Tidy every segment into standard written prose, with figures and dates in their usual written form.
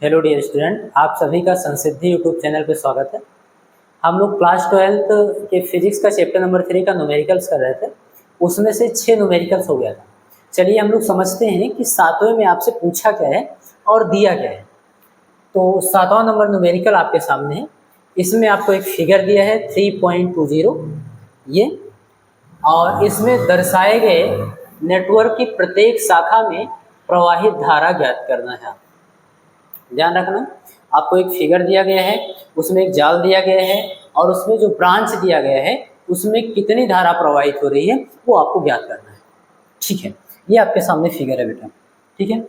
Hello dear student, आप सभी का संसिद्धि यूट्यूब चैनल पे स्वागत है। हम लोग क्लास 12th के फिजिक्स का चैप्टर नंबर 3 का न्यूमेरिकल्स कर रहे थे। उसमें से 6 न्यूमेरिकल्स हो गया था। चलिए हम लोग समझते हैं कि 7वें में आपसे पूछा क्या है और दिया क्या है। तो 7वां नंबर न्यूमेरिकल आपके सामने है। इसमें आपको एक फिगर दिया है 3.20 ये, और इसमें दर्शाए गए नेटवर्क की प्रत्येक शाखा में प्रवाहित धारा ज्ञात करना है। ध्यान रखना, आपको एक फिगर दिया गया है, उसमें एक जाल दिया गया है और उसमें जो ब्रांच दिया गया है उसमें कितनी धारा प्रवाहित हो रही है वो आपको ज्ञात करना है। ठीक है, ये आपके सामने फिगर है बेटा। ठीक है,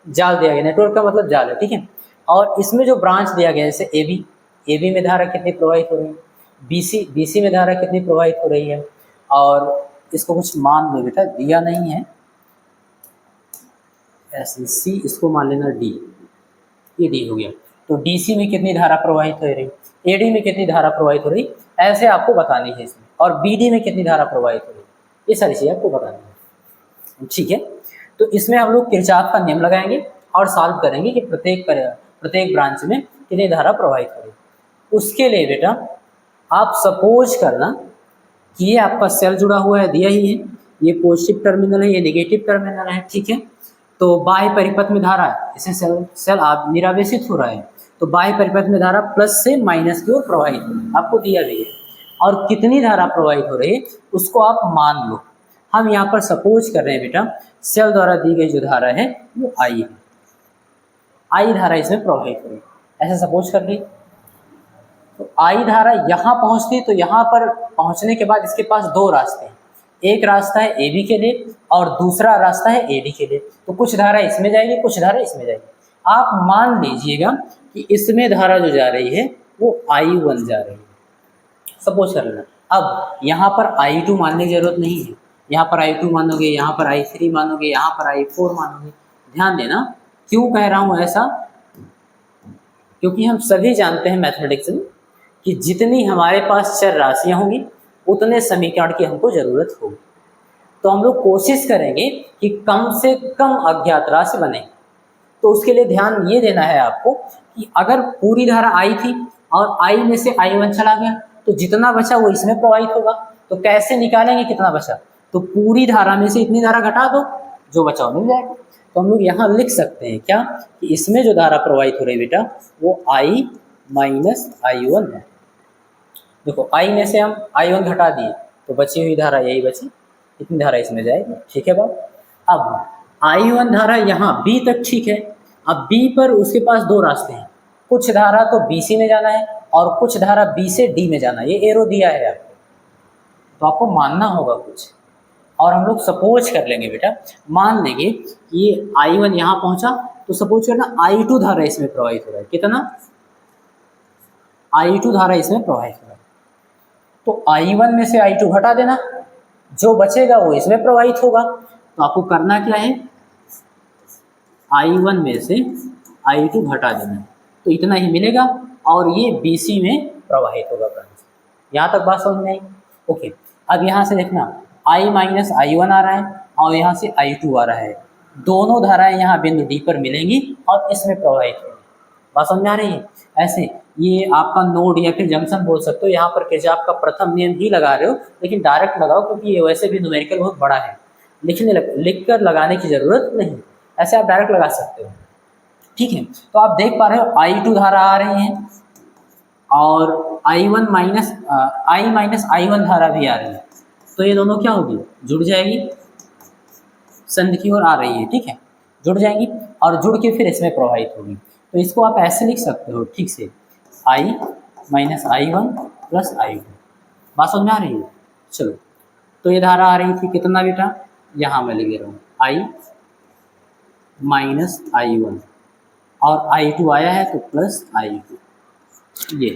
जाल दिया गया, नेटवर्क का मतलब जाल है। ठीक है, और इसमें जो ब्रांच दिया गया है जैसे ए बी में धारा कितनी प्रवाहित हो रही है, बी सी में धारा कितनी प्रवाहित हो रही है, और इसको कुछ मान लो बेटा, दिया नहीं है ऐसे, सी इसको मान लेना डी, ये डी हो गया। तो डीसी में कितनी धारा प्रवाहित हो रही, एडी में कितनी धारा प्रवाहित हो रही, ऐसे आपको बतानी है इसमें, और बीडी में कितनी धारा प्रवाहित हो रही, ये सारी चीज़ें आपको बतानी है। ठीक है, तो इसमें हम लोग किरचॉफ का नियम लगाएंगे और सॉल्व करेंगे कि प्रत्येक ब्रांच में कितनी धारा प्रवाहित हो रही। उसके लिए बेटा आप सपोज करना कि ये आपका सेल जुड़ा हुआ है, दिया ही है, ये पॉजिटिव टर्मिनल है, ये नेगेटिव टर्मिनल है। ठीक है, तो बाह्य परिपथ में धारा है, इसे सेल आप निरावेशित हो रहा है, तो बाह्य परिपथ में धारा प्लस से माइनस की ओर प्रवाहित हो रही है, आपको दिया भी है। और कितनी धारा प्रवाहित हो रही है उसको आप मान लो। हम यहाँ पर सपोज कर रहे हैं बेटा, सेल द्वारा दी गई जो धारा है वो आई है, आई धारा इसमें प्रवाहित हो रही है, ऐसे सपोज कर ली। तो आई धारा यहाँ पहुँचती, तो यहाँ पर पहुँचने के बाद इसके पास दो रास्ते हैं, एक रास्ता है ए बी के लिए और दूसरा रास्ता है ए डी के लिए। तो कुछ धारा इसमें जाएगी, कुछ धारा इसमें जाएगी। आप मान लीजिएगा कि इसमें धारा जो जा रही है वो I1 जा रही है, सपोज कर लेना। अब यहाँ पर I2 मानने की जरूरत नहीं है, यहाँ पर I2 मानोगे, यहाँ पर I3 मानोगे, यहाँ पर I4 मानोगे। ध्यान देना, क्यों कह रहा हूँ ऐसा, क्योंकि हम सभी जानते हैं मैथमेटिक्स में कि जितनी हमारे पास चर राशियाँ होंगी उतने समीकरण की हमको ज़रूरत होगी। तो हम लोग कोशिश करेंगे कि कम से कम अज्ञात राशि बने। तो उसके लिए ध्यान ये देना है आपको कि अगर पूरी धारा आई थी और आई में से I1 चला गया तो जितना बचा वो इसमें प्रवाहित होगा। तो कैसे निकालेंगे कितना बचा, तो पूरी धारा में से इतनी धारा घटा दो, जो बचा वो मिल जाएगा। तो हम लोग यहाँ लिख सकते हैं क्या कि इसमें जो धारा प्रवाहित हो रही बेटा वो I माइनस I1 है। देखो I में से हम I1 घटा दिए तो बची हुई धारा यही बची, इतनी धारा इसमें जाएगी। ठीक है बात। अब I1 धारा यहाँ B तक ठीक है, अब B पर उसके पास दो रास्ते हैं, कुछ धारा तो BC में जाना है और कुछ धारा B से D में जाना है, ये एरो दिया है आपको, तो आपको मानना होगा कुछ। और हम लोग सपोज कर लेंगे बेटा, मान लेंगे कि ये I1 यहाँ पहुँचा, तो सपोज करना I2 धारा इसमें प्रवाहित हो रहा है, कितना, I2 धारा इसमें प्रवाहित हो रहा है। तो I1 में से I2 घटा देना, जो बचेगा वो इसमें प्रवाहित होगा। तो आपको करना क्या है, I1 में से I2 घटा देना, तो इतना ही मिलेगा और ये BC में प्रवाहित होगा ब्रांच। यहाँ तक बात समझ में आई। ओके, अब यहाँ से देखना I माइनस I1 आ रहा है और यहाँ से I2 आ रहा है, दोनों धाराएं यहाँ बिंदु D पर मिलेंगी और इसमें प्रवाहित होंगी। बात समझ में आ रही है। ऐसे ये आपका नोड या फिर जंक्शन बोल सकते हो, यहाँ पर किरचॉफ का प्रथम नियम ही लगा रहे हो, लेकिन डायरेक्ट लगाओ क्योंकि ये वैसे भी न्यूमेरिकल बहुत बड़ा है, लिख कर लगाने की जरूरत नहीं, ऐसे आप डायरेक्ट लगा सकते हो। ठीक है, तो आप देख पा रहे हो I2 धारा आ रही है और I1 माइनस I1 धारा भी आ रही है, तो ये दोनों क्या होगी, जुड़ जाएगी, संधि की ओर आ रही है। ठीक है, जुड़ जाएंगी और जुड़ के फिर इसमें प्रवाहित होगी। तो इसको आप ऐसे लिख सकते हो ठीक से, I minus I1 plus I2। बात समझ में आ रही है। चलो, तो ये धारा आ रही थी कितना बेटा, यहाँ मैं लिख रहा हूँ I माइनस I1 और I2 आया है तो प्लस I2। ये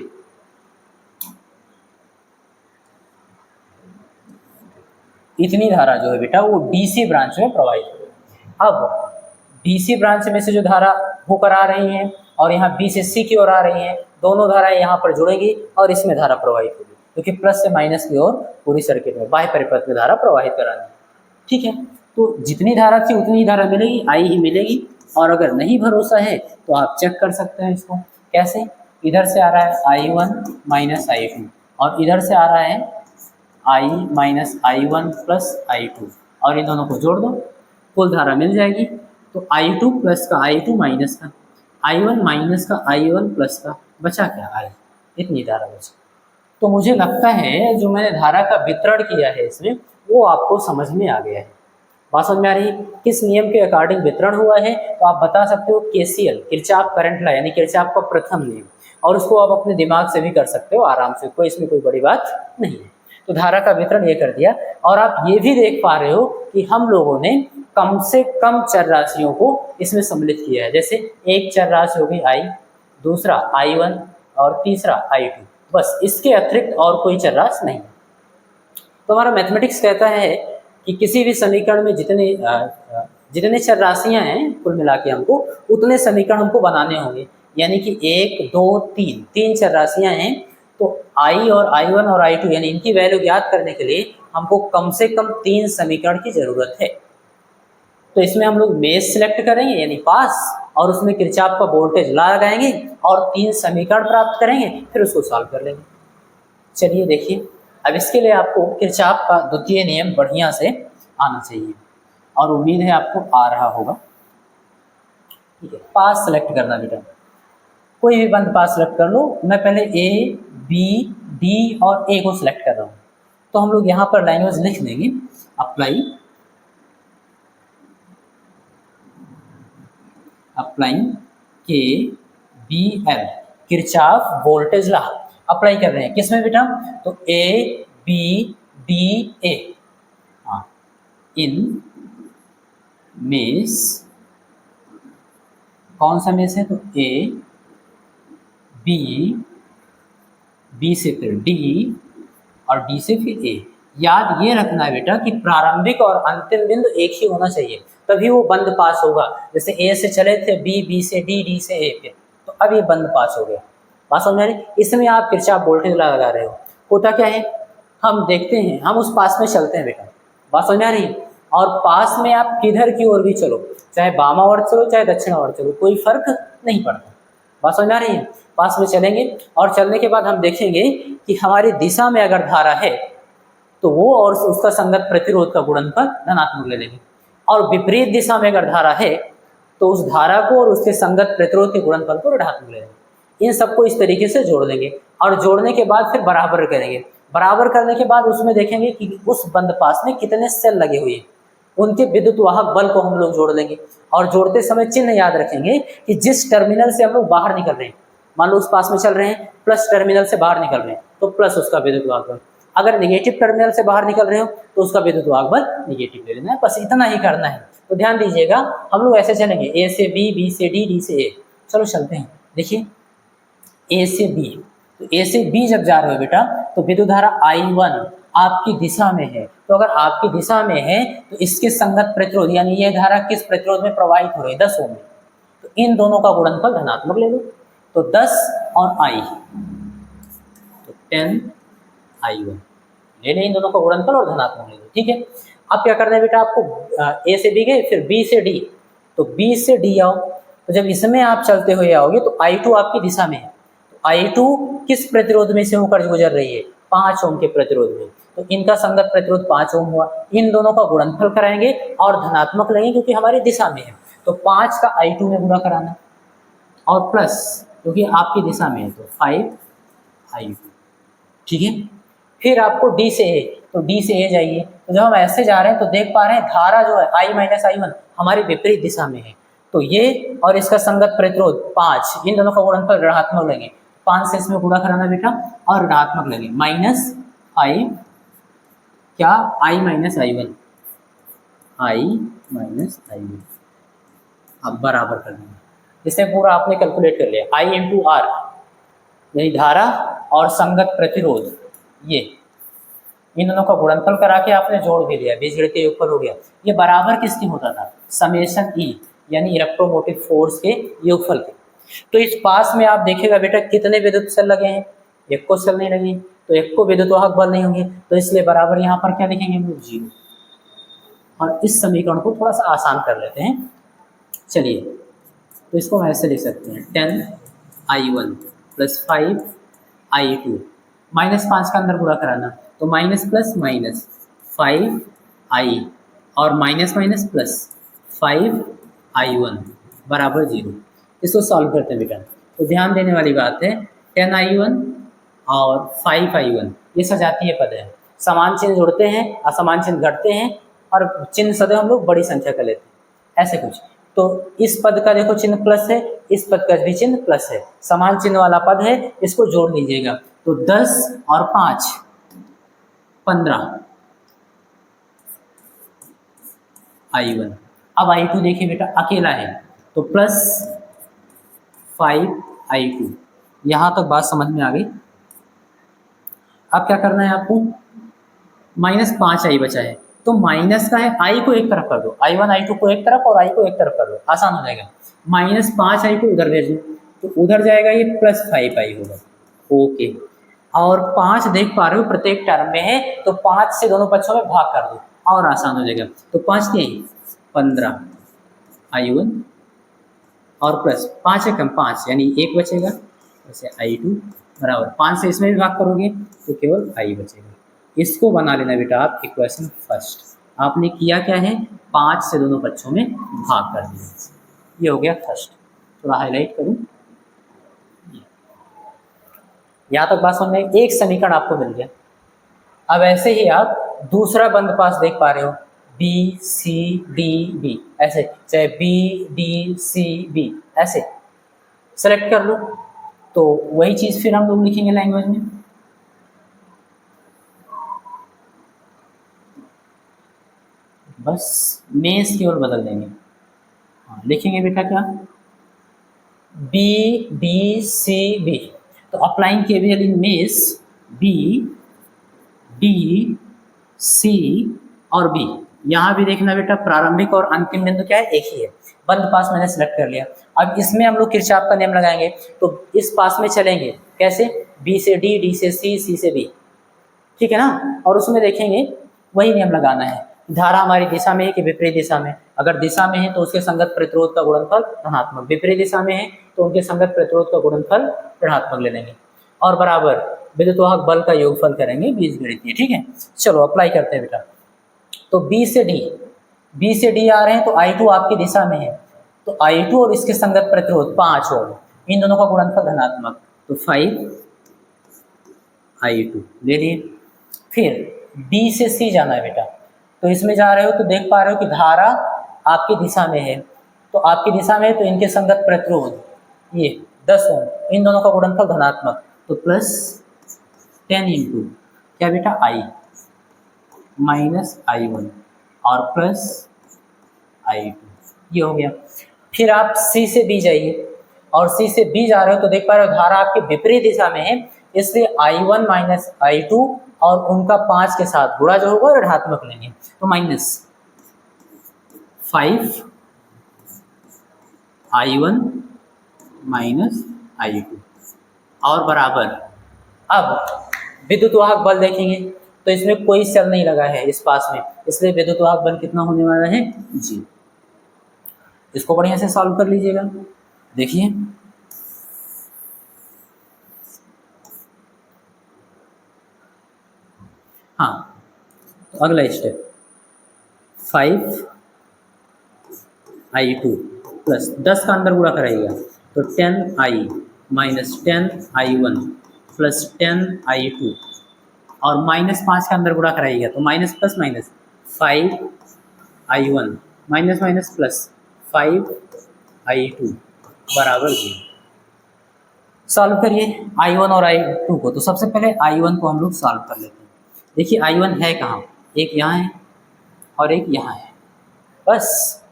इतनी धारा जो है बेटा वो DC ब्रांच में प्रवाहित हो। अब DC ब्रांच में से जो धारा होकर आ रही है और यहाँ B से C की ओर आ रही है, दोनों धाराएं यहाँ पर जुड़ेगी और इसमें धारा प्रवाहित होगी, क्योंकि प्लस से माइनस की ओर पूरी सर्किट में बाह्य परिपथ में धारा प्रवाहित करानी है। ठीक है, तो जितनी धारा थी उतनी धारा मिलेगी, आई ही मिलेगी, और अगर नहीं भरोसा है तो आप चेक कर सकते हैं इसको। कैसे? इधर से आ रहा है I1 माइनस I2 और इधर से आ रहा है I minus I1 plus I2 और इन दोनों को जोड़ दो, कुल धारा मिल जाएगी। तो I2 प्लस का I2 माइनस का I1 माइनस का I1 प्लस का बचा क्या? I, इतनी धारा बची। तो मुझे लगता है जो मैंने धारा का वितरण किया है इसमें वो आपको समझ में आ गया है। बात समझ में आ रही है? किस नियम के अकॉर्डिंग वितरण हुआ है? तो आप बता सकते हो KCL, किरचॉफ करंट लॉ, यानी किरचॉफ का प्रथम नियम, और उसको आप अपने दिमाग से भी कर सकते हो आराम से, कोई इसमें कोई बड़ी बात नहीं है। तो धारा का वितरण ये कर दिया। और आप ये भी देख पा रहे हो कि हम लोगों ने कम से कम चर राशियों को इसमें सम्मिलित किया है। जैसे एक चर राशि होगी I, दूसरा I1 और तीसरा I2, बस इसके अतिरिक्त और कोई चर राशि नहीं। तो हमारा मैथमेटिक्स कहता है कि किसी भी समीकरण में जितने चर राशियां हैं कुल मिला के हमको उतने समीकरण हमको बनाने होंगे। यानी कि 1 2 3 तीन चर राशियां हैं, तो I और I1 और I2 यानी इनकी वैल्यू ज्ञात करने के लिए हमको कम से कम 3 समीकरण की जरूरत है। तो इसमें हम लोग मेश सिलेक्ट करेंगे यानी पास, और उसमें किरचॉफ का वोल्टेज लॉ लगाएंगे और 3 समीकरण प्राप्त करेंगे, फिर उसको सॉल्व कर लेंगे। चलिए देखिए, अब इसके लिए आपको किरचॉफ का द्वितीय नियम बढ़िया से आना चाहिए और उम्मीद है आपको आ रहा होगा। ठीक है, पास सेलेक्ट करना बेटा, कोई भी बंद पास सेलेक्ट कर लो। मैं पहले A, B, D और A को सिलेक्ट कर रहा हूँ। तो हम लोग यहाँ पर लैंग्वेज लिख देंगे applying KVL, Kirchhoff voltage law apply कर रहे हैं। किसमें बेटा? तो A, B, D, A, हाँ, इन मेश, कौन सा मेश है? तो A, B, B से फिर D और D से फिर A। याद ये रखना है बेटा कि प्रारंभिक और अंतिम बिंदु एक ही होना चाहिए, तभी वो बंद पास होगा। जैसे A से चले थे B, B से D, D से A पे, तो अब ये बंद पास हो गया। बात समझ रही? इसमें आप किरचॉफ वोल्टेज लगा रहे हो। होता क्या है, हम देखते हैं, हम उस पास में चलते हैं बेटा। बात समझ आ रही है? और पास में आप किधर की ओर भी चलो, चाहे बामा ओर चलो चाहे दक्षिण ओर चलो, कोई फर्क नहीं पड़ता। बात समझ आ रही है? पास में चलेंगे और चलने के बाद हम देखेंगे कि हमारी दिशा में अगर धारा है तो वो और उसका संगत प्रतिरोध का गुणनफल धनात्मक ले लेंगे, और विपरीत दिशा में अगर धारा है तो उस धारा को और उसके संगत प्रतिरोध के गुणनफल को ऋणात्मक ले लेंगे। इन सबको इस तरीके से जोड़ देंगे और जोड़ने के बाद फिर बराबर करेंगे। बराबर करने के बाद उसमें देखेंगे कि उस बंद पास में कितने सेल लगे हुए हैं, उनके विद्युत वाहक बल को हम लोग जोड़ लेंगे। और जोड़ते समय चिन्ह याद रखेंगे कि जिस टर्मिनल से हम लोग बाहर निकल रहे हैं, मान लो उस पास में चल रहे हैं, प्लस टर्मिनल से बाहर निकल रहे हैं तो प्लस उसका विद्युत वाहक बल, अगर नेगेटिव टर्मिनल से बाहर निकल रहे हो तो उसका विद्युत वाहक बल नेगेटिव ले लेना है। बस इतना ही करना है। तो ध्यान दीजिएगा, हम लोग ऐसे चलेंगे A से B, B से D, D से A। चलो चलते हैं। देखिए A से B, तो A से B जब जा रहे हो बेटा तो विद्युत धारा I1 आपकी दिशा में है। तो अगर आपकी दिशा में है तो इसके संगत प्रतिरोध यानी ये धारा किस प्रतिरोध में प्रवाहित हो रही है? 10 ओम में। तो इन दोनों का गुणनफल धनात्मक ले लो, तो 10 और I, तो 10I1 ले लें, इन दोनों का गुणनफल और धनात्मक ले लो। ठीक है, अब क्या करना है बेटा आपको? A से B गए, फिर B से D, तो B से D आओ। तो जब इसमें आप चलते हुए आओगे तो I2 आपकी दिशा में है, तो I2 किस प्रतिरोध में से होकर गुजर रही है? 5 ओम के प्रतिरोध में। तो इनका संगत प्रतिरोध 5 ओम हुआ। इन दोनों का गुणनफल कराएंगे और धनात्मक लेंगे क्योंकि हमारी दिशा में है, तो 5 का I2 में गुणा कराना और प्लस क्योंकि आपकी दिशा में है तो 5I2। ठीक है, फिर आपको D से A, तो D से A जाइए। तो जब हम ऐसे जा रहे हैं तो देख पा रहे हैं धारा जो है I माइनस I1 हमारी विपरीत दिशा में है, तो ये और इसका संगत प्रतिरोध 5, इन दोनों का गुणनफल ऋणात्मक लेंगे। 5 से इसमें गुणा कराना बेटा और ऋणात्मक लेंगे, माइनस 5 क्या I minus I1, I minus I1। अब बराबर कर देंगे, इसे पूरा आपने कैलकुलेट कर लिया। I इंटू R यानी धारा और संगत प्रतिरोध, ये इन दोनों का गुणनफल करा के आपने जोड़ भी दिया, बीजगणितीय योगफल हो गया। ये बराबर किसकी होता था? समेशन E यानी इलेक्ट्रोमोटिव फोर्स के योगफल के। तो इस पास में आप देखिएगा बेटा कितने विद्युत सेल लगे हैं? एक को सेल नहीं लगे, तो एक को विद्युत वाहक बल नहीं होंगे, तो इसलिए बराबर यहाँ पर क्या लिखेंगे हम लोग? 0। और इस समीकरण को थोड़ा सा आसान कर लेते हैं। चलिए तो इसको हम ऐसे लिख सकते हैं 10i1 प्लस 5i2 -5 का अंदर गुणा कराना, तो माइनस प्लस माइनस 5i और माइनस माइनस प्लस 5i1 बराबर 0। इसको सॉल्व करते हैं बेटा। तो ध्यान देने वाली बात है 10i1 और 5i1 ये सजातीय पद है, समान चिन्ह जुड़ते हैं, असमान चिन्ह घटते हैं और चिन्ह सदैव हम लोग बड़ी संख्या का लेते हैं, ऐसे कुछ। तो इस पद का देखो चिन्ह प्लस है, इस पद का भी चिन्ह प्लस है, समान चिन्ह वाला पद है, इसको जोड़ लीजिएगा। तो 10 और 5 15 i1। अब i2 देखिए बेटा अकेला है, तो प्लस 5i2। यहाँ तक बात समझ में आ गई। अब क्या करना है आपको, -5i बचा है, तो माइनस का है, i को एक तरफ कर दो, i1 i2 को एक तरफ और i को एक तरफ कर दो, आसान हो जाएगा। -5i को उधर भेज दो, तो उधर जाएगा ये +5i होगा। ओके, और 5 देख पा रहे हो प्रत्येक टर्म में है, तो 5 से दोनों पक्षों में भाग कर दो और आसान हो जाएगा। तो 5 के 15i1 और प्लस 5 है कम 5 यानी 1 बचेगा, वैसे i2 बराबर 5 से इसमें भी भाग करोगे तो केवल i बचेगा। इसको बना लेना बेटा आप इक्वेशन फर्स्ट। आपने किया क्या है, 5 से दोनों पक्षों में भाग कर दिया, ये हो गया फर्स्ट। थोड़ा हाईलाइट करूं, यहाँ तक बात समझ में, एक समीकरण आपको मिल गया। अब ऐसे ही आप दूसरा बंद पास देख पा रहे हो, बी सी डी बी, ऐसे चाहे बी डी सी बी ऐसे सेलेक्ट कर लो, तो वही चीज़ फिर हम लोग लिखेंगे लैंग्वेज में। बस मेस केवल बदल देंगे। हाँ, लिखेंगे बेटा क्या, बी डी सी बी, तो applying KVL in mess B D C और बी। यहाँ भी देखना बेटा प्रारंभिक और अंतिम बिंदु क्या है, एक ही है। बंद पास मैंने सेलेक्ट कर लिया। अब इसमें हम लोग किरचॉफ का नियम लगाएंगे, तो इस पास में चलेंगे कैसे, बी से डी, डी से सी, सी से बी, ठीक है ना। और उसमें देखेंगे वही नियम लगाना है, धारा हमारी दिशा में है कि विपरीत दिशा में। अगर दिशा में है तो उसके संगत प्रतिरोध का गुणनफल धनात्मक, विपरीत दिशा में है तो उनके संगत प्रतिरोध का गुणनफल ऋणात्मक ले लेंगे, और बराबर विद्युतवाहक बल का योगफल करेंगे बीजगणितीय, ठीक है। चलो अप्लाई करते हैं बेटा। तो बी से डी आ रहे हैं, तो I2 आपकी दिशा में है, तो I2 और इसके संगत प्रतिरोध 5 ओम, इन दोनों का गुणनफल धनात्मक, तो 5I2 ले लिए। फिर B से C जाना है बेटा, तो इसमें जा रहे हो तो देख पा रहे हो कि धारा आपकी दिशा में है, तो आपकी दिशा में है तो इनके संगत प्रतिरोध ये 10 ओम, इन दोनों का गुणनफल धनात्मक, तो +10 इंटू क्या बेटा I -I1 और +I2, ये हो गया। फिर आप C से B जाइए, और C से B जा रहे हो तो देख पा रहे हो धारा आपके विपरीत दिशा में है, इसलिए I1 -I2 और उनका 5 के साथ गुणा जो होगा ऋणात्मक लेंगे, तो -5I1 -I2 और बराबर। अब विद्युत वाहक बल देखेंगे, तो इसमें कोई सेल नहीं लगा है इस पास में, इसलिए विद्युत वाहक बल कितना होने वाला है, जी। इसको बढ़िया से सॉल्व कर लीजिएगा। देखिए हाँ, तो अगला स्टेप 5I2 प्लस 10 का अंदर गुणा कराइएगा, तो 10I -10I1 प्लस 10I2 और -5 का अंदर गुणा कराइएगा, तो minus plus minus 5I1 minus minus plus 5I2 बराबर 0। सॉल्व करिए I1 और I2 को। तो सबसे पहले I1 को हम लोग सॉल्व कर लेते हैं। देखिए I1 है कहाँ, एक यहाँ है और एक यहाँ है, बस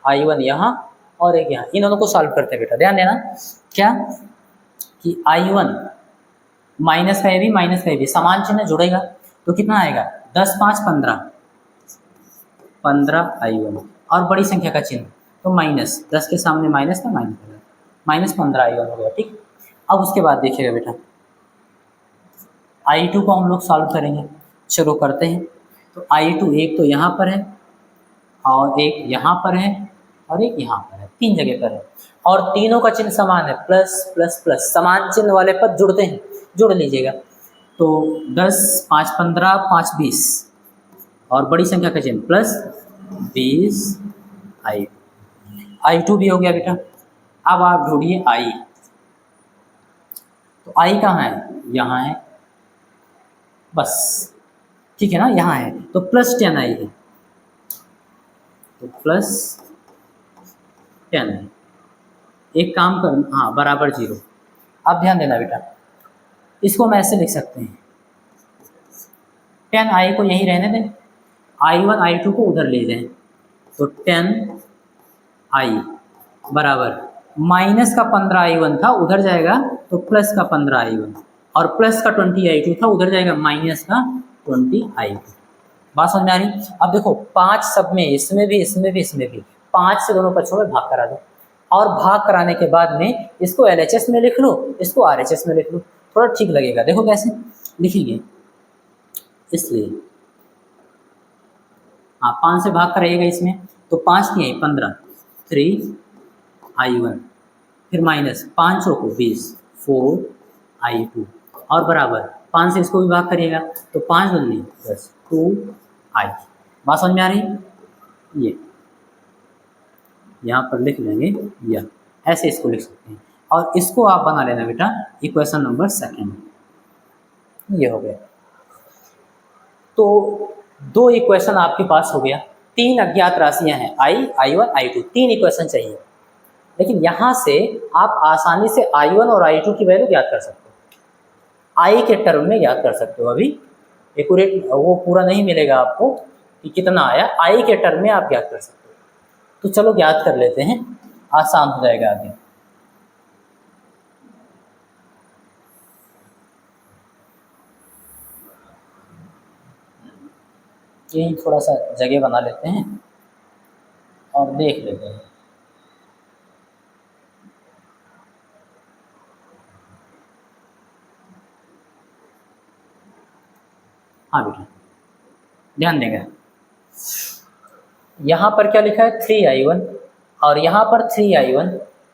I1 यहाँ और एक यहाँ, इन दोनों को सॉल्व करते हैं बेटा। ध्यान देना क्या कि I1 माइनस का भी माइनस का भी समान चिन्ह जुड़ेगा, तो कितना आएगा 10 5 15I1 और बड़ी संख्या का चिन्ह, तो माइनस 10 के सामने माइनस का माइनस -15I1 हो गया, ठीक। अब उसके बाद देखिएगा बेटा I2 को हम लोग सॉल्व करेंगे। चलो करते हैं। तो I2 एक तो यहाँ पर है और एक यहाँ पर है, और एक यहाँ पर है, 3 जगह पर है और तीनों का चिन्ह समान है, प्लस प्लस प्लस, समान चिन्ह वाले पद जुड़ते हैं, जुड़ लीजिएगा। तो 10, 5 15, 5 20 और बड़ी संख्या का चिन्ह प्लस 20 I2 भी हो गया बेटा। अब आप ढूंढिए I, तो I कहाँ है, यहाँ है, बस ठीक है ना, यहाँ है, तो प्लस 10 I है, तो प्लस 10 है। एक काम कर, हाँ बराबर 0। अब ध्यान देना बेटा, इसको हम ऐसे लिख सकते हैं, 10I को यहीं रहने दें, I1 I2 को उधर ले जाएं, तो 10I बराबर माइनस का 15I1 था उधर जाएगा तो प्लस का 15I1 और प्लस का 20I2 था उधर जाएगा माइनस का 20I2। बात समझ में आ रही? अब देखो 5 सब में, इसमें भी इसमें भी इसमें भी, 5 से दोनों पक्षों में भाग करा दो और भाग कराने के बाद में इसको LHS में लिख लो, इसको RHS में लिख लो, थोड़ा ठीक लगेगा। देखो कैसे लिखेंगे, इसलिए हाँ 5 से भाग कराइएगा इसमें, तो 5 नहीं 15, 3I1 फिर माइनस 5 को 20, 4I2 और बराबर 5 से इसको भी भाग करिएगा तो 5 दूनी 10, 2I। बात समझ में आ रही? ये यहाँ पर लिख लेंगे या ऐसे इसको लिख सकते हैं और इसको आप बना लेना बेटा इक्वेशन नंबर 2। ये हो गया, तो 2 इक्वेशन आपके पास हो गया। 3 अज्ञात राशियां हैं I, I1, I2, 3 इक्वेशन चाहिए। लेकिन यहाँ से आप आसानी से I1 और I2 की वैल्यू ज्ञात कर सकते हो, I के टर्म में ज्ञात कर सकते हो। अभी एक्यूरेट वो पूरा नहीं मिलेगा आपको कि कितना आया, I के टर्म में आप ज्ञात कर सकते हो। तो चलो ज्ञात कर लेते हैं, आसान हो जाएगा आगे। यही थोड़ा सा जगह बना लेते हैं और देख लेते हैं। हाँ बेटा ध्यान देंगे, यहाँ पर क्या लिखा है 3I1 और यहाँ पर 3I1,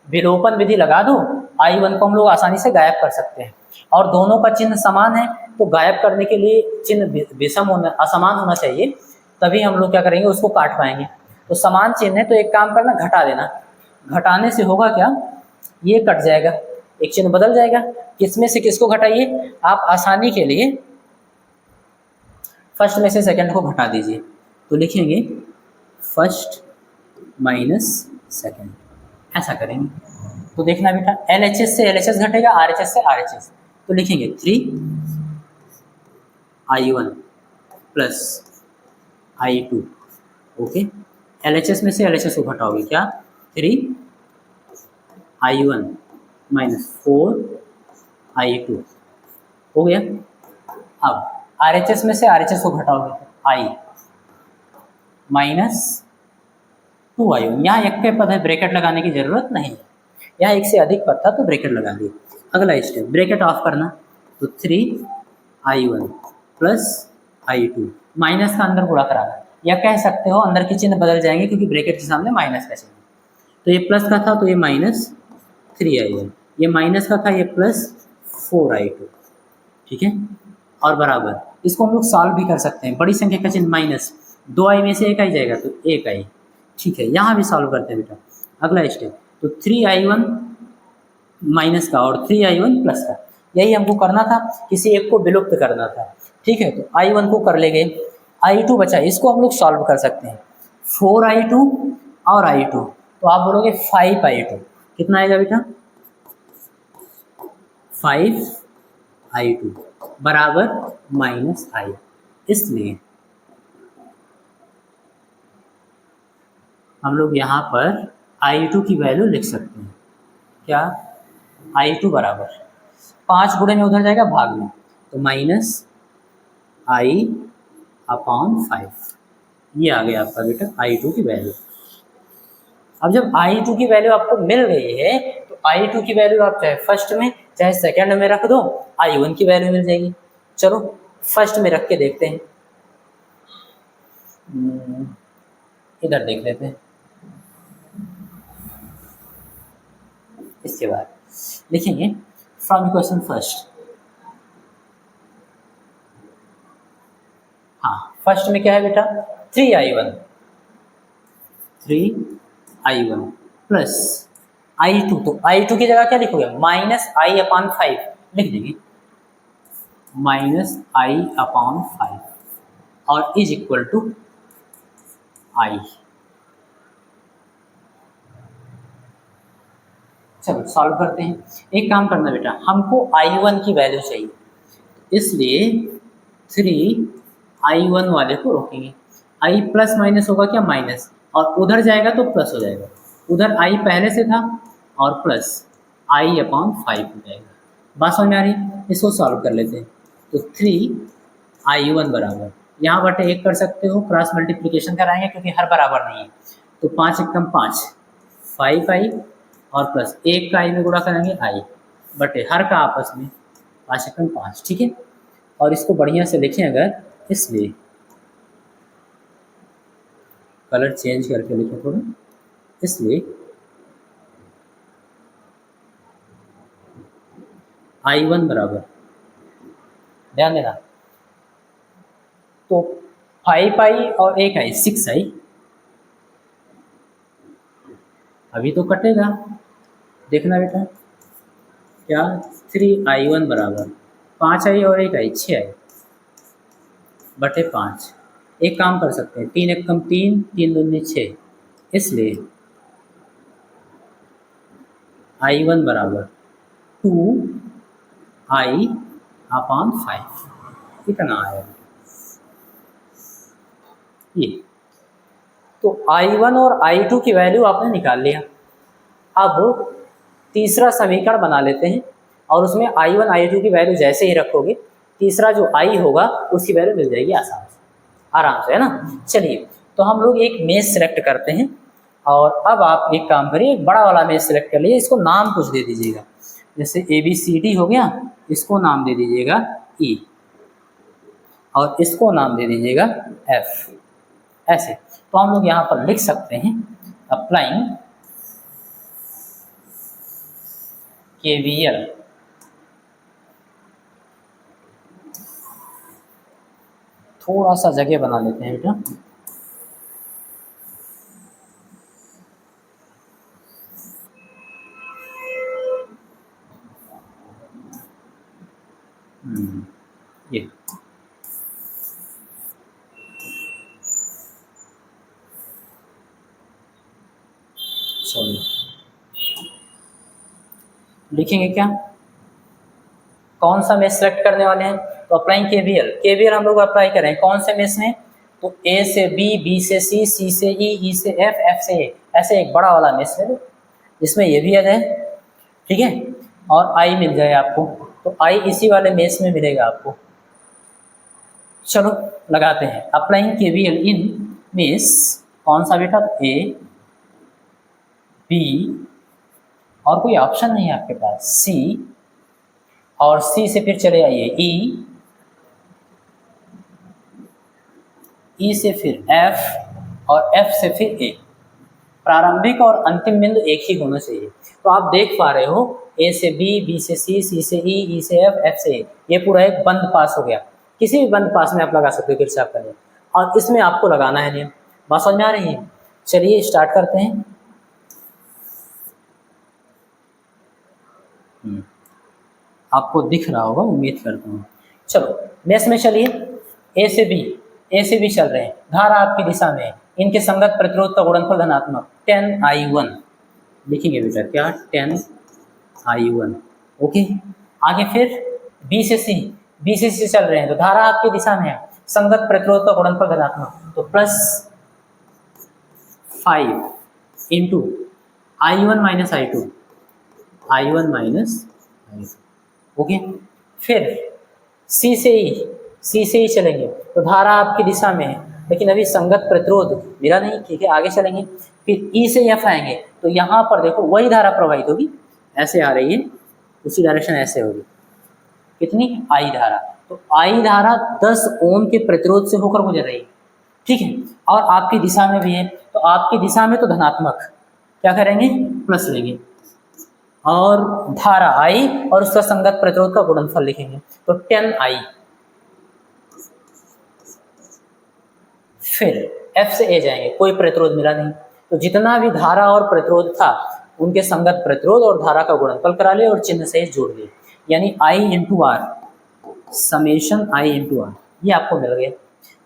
विलोपन विधि लगा दो, I1 को हम लोग आसानी से गायब कर सकते हैं और दोनों का चिन्ह समान है, तो गायब करने के लिए चिन्ह विषम होना, असमान होना चाहिए, तभी हम लोग क्या करेंगे उसको काट पाएंगे। तो समान चिन्ह है तो एक काम करना, घटा देना, घटाने से होगा क्या, ये कट जाएगा, एक चिन्ह बदल जाएगा। किसमें से किसको घटाइए, आप आसानी के लिए फर्स्ट में से सेकंड को घटा दीजिए, तो लिखेंगे फर्स्ट माइनस सेकंड, ऐसा करेंगे। तो देखना बेटा LHS से LHS घटेगा, RHS से RHS, तो लिखेंगे 3I1 plus I2, okay. LHS में से LHS को घटाओगे क्या, 3I1 माइनस 4I2 हो गया। अब RHS में से RHS को घटाओगे तो I माइनस 2I1, यहाँ एक के पद है, ब्रैकेट लगाने की जरूरत नहीं है, यहाँ एक से अधिक पद था तो ब्रैकेट लगा दिए। अगला स्टेप ब्रैकेट ऑफ करना, तो 3I1 प्लस I2, माइनस का अंदर गुणा कराना, या कह सकते हो अंदर के चिन्ह बदल जाएंगे क्योंकि ब्रैकेट के सामने माइनस का चिन्ह, तो ये प्लस का था तो ये माइनस 3I1, ये माइनस का था ये प्लस 4I2, ठीक है। और बराबर इसको हम लोग सॉल्व भी कर सकते हैं, बड़ी संख्या का चिन्ह माइनस, 2I में से 1 आई जाएगा तो 1I, ठीक है। यहाँ भी सॉल्व करते हैं बेटा। अगला स्टेप, तो 3I1 माइनस का और 3I1 प्लस का, यही हमको करना था, किसी एक को विलुप्त करना था, ठीक है। तो I1 को कर ले गए, I2 बचा, इसको हम लोग सॉल्व कर सकते हैं, 4I2 और I2, तो आप बोलोगे 5I2, कितना आएगा बेटा 5I2 बराबर माइनस I, इसलिए हम लोग यहाँ पर I2 की वैल्यू लिख सकते हैं, क्या I2 बराबर 5 गुणे में उधर जाएगा भाग में, तो माइनस I/5, ये आ गया आपका बेटा I2 की वैल्यू। अब जब I2 की वैल्यू आपको मिल गई है तो I2 की वैल्यू आप चाहे फर्स्ट में चाहे सेकंड में रख दो, I1 की वैल्यू मिल जाएगी। चलो फर्स्ट में रख के देखते हैं, इधर देख लेते हैं, इसके बाद लिखेंगे फ्रॉम इक्वेशन फर्स्ट। हाँ, फर्स्ट में क्या है बेटा, 3i1 प्लस i2, तो i2 की जगह क्या लिखोगे, -i/5 लिख देंगे, -i/5 और इज इक्वल टू i। चलो सॉल्व करते हैं। एक काम करना बेटा, हमको i1 की वैल्यू चाहिए, इसलिए 3i1 वाले को रोकेंगे। i प्लस माइनस होगा क्या, माइनस, और उधर जाएगा तो प्लस हो जाएगा, उधर i पहले से था और प्लस i/5 हो जाएगा। बात समझ में आ रही है? इसको सॉल्व कर लेते हैं। तो 3i1 बराबर, यहाँ बटे 1 कर सकते हो, क्रॉस मल्टीप्लिकेशन कराएंगे क्योंकि हर बराबर नहीं है, तो 5 एकम 5, 5i और प्लस 1 का i में गुणा करेंगे i बटे हर का आपस में 5 एकम 5, ठीक है। और इसको बढ़िया से लिखें अगर, इसलिए कलर चेंज करके लिखें थोड़ा, इसलिए i1 बराबर, ध्यान देना, तो 5i और 1i 6i, अभी तो कटेगा, देखना बेटा क्या, 3i1 बराबर 5i और 1i 6i बटे 5। एक काम कर सकते हैं, 3 एकम 3, 3 दूनी 6, इसलिए i1 बराबर 2i/5 इतना आया ये। तो i1 और i2 की वैल्यू आपने निकाल लिया। अब तीसरा समीकरण बना लेते हैं और उसमें i1 i2 की वैल्यू जैसे ही रखोगे, तीसरा जो i होगा उसकी वैल्यू मिल जाएगी आराम से, है ना। चलिए, तो हम लोग एक मेश सेलेक्ट करते हैं, और अब आप एक काम करिए, एक बड़ा वाला मेश सेलेक्ट कर लीजिए, इसको नाम कुछ दे दीजिएगा, जैसे ABCD हो गया, इसको नाम दे दीजिएगा E, और इसको नाम दे दीजिएगा F, ऐसे। तो हम लोग यहाँ पर लिख सकते हैं अप्लाइंग KVL थोड़ा सा जगह बना लेते हैं बेटा, ये चलिए लिखेंगे क्या, कौन सा मेश सेलेक्ट करने वाले हैं, तो अप्लाइंग KVL हम लोग अप्लाई करें कौन से मेश में, तो A से B, B से C, C से E, E से F, F से A, ऐसे एक बड़ा वाला मेश है जिसमें ये भी आ जाए, ठीक है, और I मिल जाए आपको, तो I इसी वाले मेश में मिलेगा आपको। चलो लगाते हैं अप्लाइंग KVL इन मेश, कौन सा बेटा, A B और कोई ऑप्शन नहीं है आपके पास, C, और C से फिर चले आइए E से फिर F, और F से फिर A। प्रारंभिक और अंतिम बिंदु एक ही होना चाहिए। तो आप देख पा रहे हो, A से B, B से C, C से E, E से F, F से A, ये पूरा एक बंद पास हो गया। किसी भी बंद पास में आप लगा सकते हो किरचॉफ का नियम, और इसमें आपको लगाना है नियम। बात समझ में आ रही है? चलिए स्टार्ट करते हैं। आपको दिख रहा होगा, उम्मीद करता हूँ। चलो मेष में चलिए, A से B चल रहे हैं, धारा आपकी दिशा में है, इनके संगत प्रतिरोध का गुणनफल धनात्मक 10i1 लिखेंगे बेटा, क्या 10i1, ओके। आगे फिर B से C चल रहे हैं, तो धारा आपकी दिशा में है, संगत प्रतिरोध का गुणनफल धनात्मक, तो +5 into i1 minus i2, okay. फिर C से ही चलेंगे, तो धारा आपकी दिशा में है, लेकिन अभी संगत प्रतिरोध मिला नहीं, ठीक है, आगे चलेंगे। फिर E से F आएंगे, तो यहाँ पर देखो वही धारा प्रवाहित होगी, ऐसे आ रही है, उसी डायरेक्शन ऐसे होगी, कितनी, I धारा, तो I धारा 10 ओम के प्रतिरोध से होकर गुजर रही है, ठीक है, और आपकी दिशा में भी है, तो आपकी दिशा में तो धनात्मक, क्या करेंगे, प्लस लेंगे, और धारा I और उसका संगत प्रतिरोध का गुणनफल लिखेंगे, तो 10I। फिर F से A जाएंगे, कोई प्रतिरोध मिला नहीं, तो जितना भी धारा और प्रतिरोध था उनके संगत प्रतिरोध और धारा का गुणनफल करा लिया और चिन्ह से जोड़ दिए, यानी I into R, summation I into R, ये आपको मिल गया।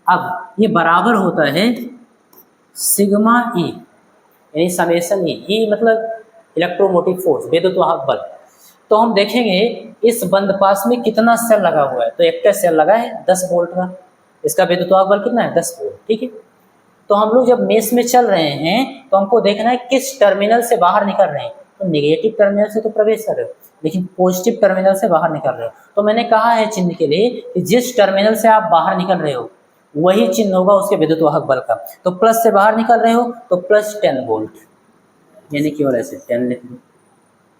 अब ये बराबर होता है सिग्मा ई, यानी समेशन ई मतलब इलेक्ट्रोमोटिव फोर्स, विद्युत वाहक बल। तो हम देखेंगे इस बंद पास में कितना सेल लगा हुआ है, तो एक का सेल लगा है 10 वोल्ट का, इसका विद्युत वाहक बल कितना है 10 वोल्ट, ठीक है। तो हम लोग जब मेष में चल रहे हैं तो हमको देखना है किस टर्मिनल से बाहर निकल रहे हैं, तो नेगेटिव टर्मिनल से तो प्रवेश कर रहे हो, लेकिन पॉजिटिव टर्मिनल से बाहर निकल रहे हो। तो मैंने कहा है चिन्ह के लिए कि जिस टर्मिनल से आप बाहर निकल रहे हो वही चिन्ह होगा उसके विद्युत वाहक बल का। तो प्लस से बाहर निकल रहे हो तो प्लस 10 वोल्ट, यानी केवल ऐसे 10 लिख लो,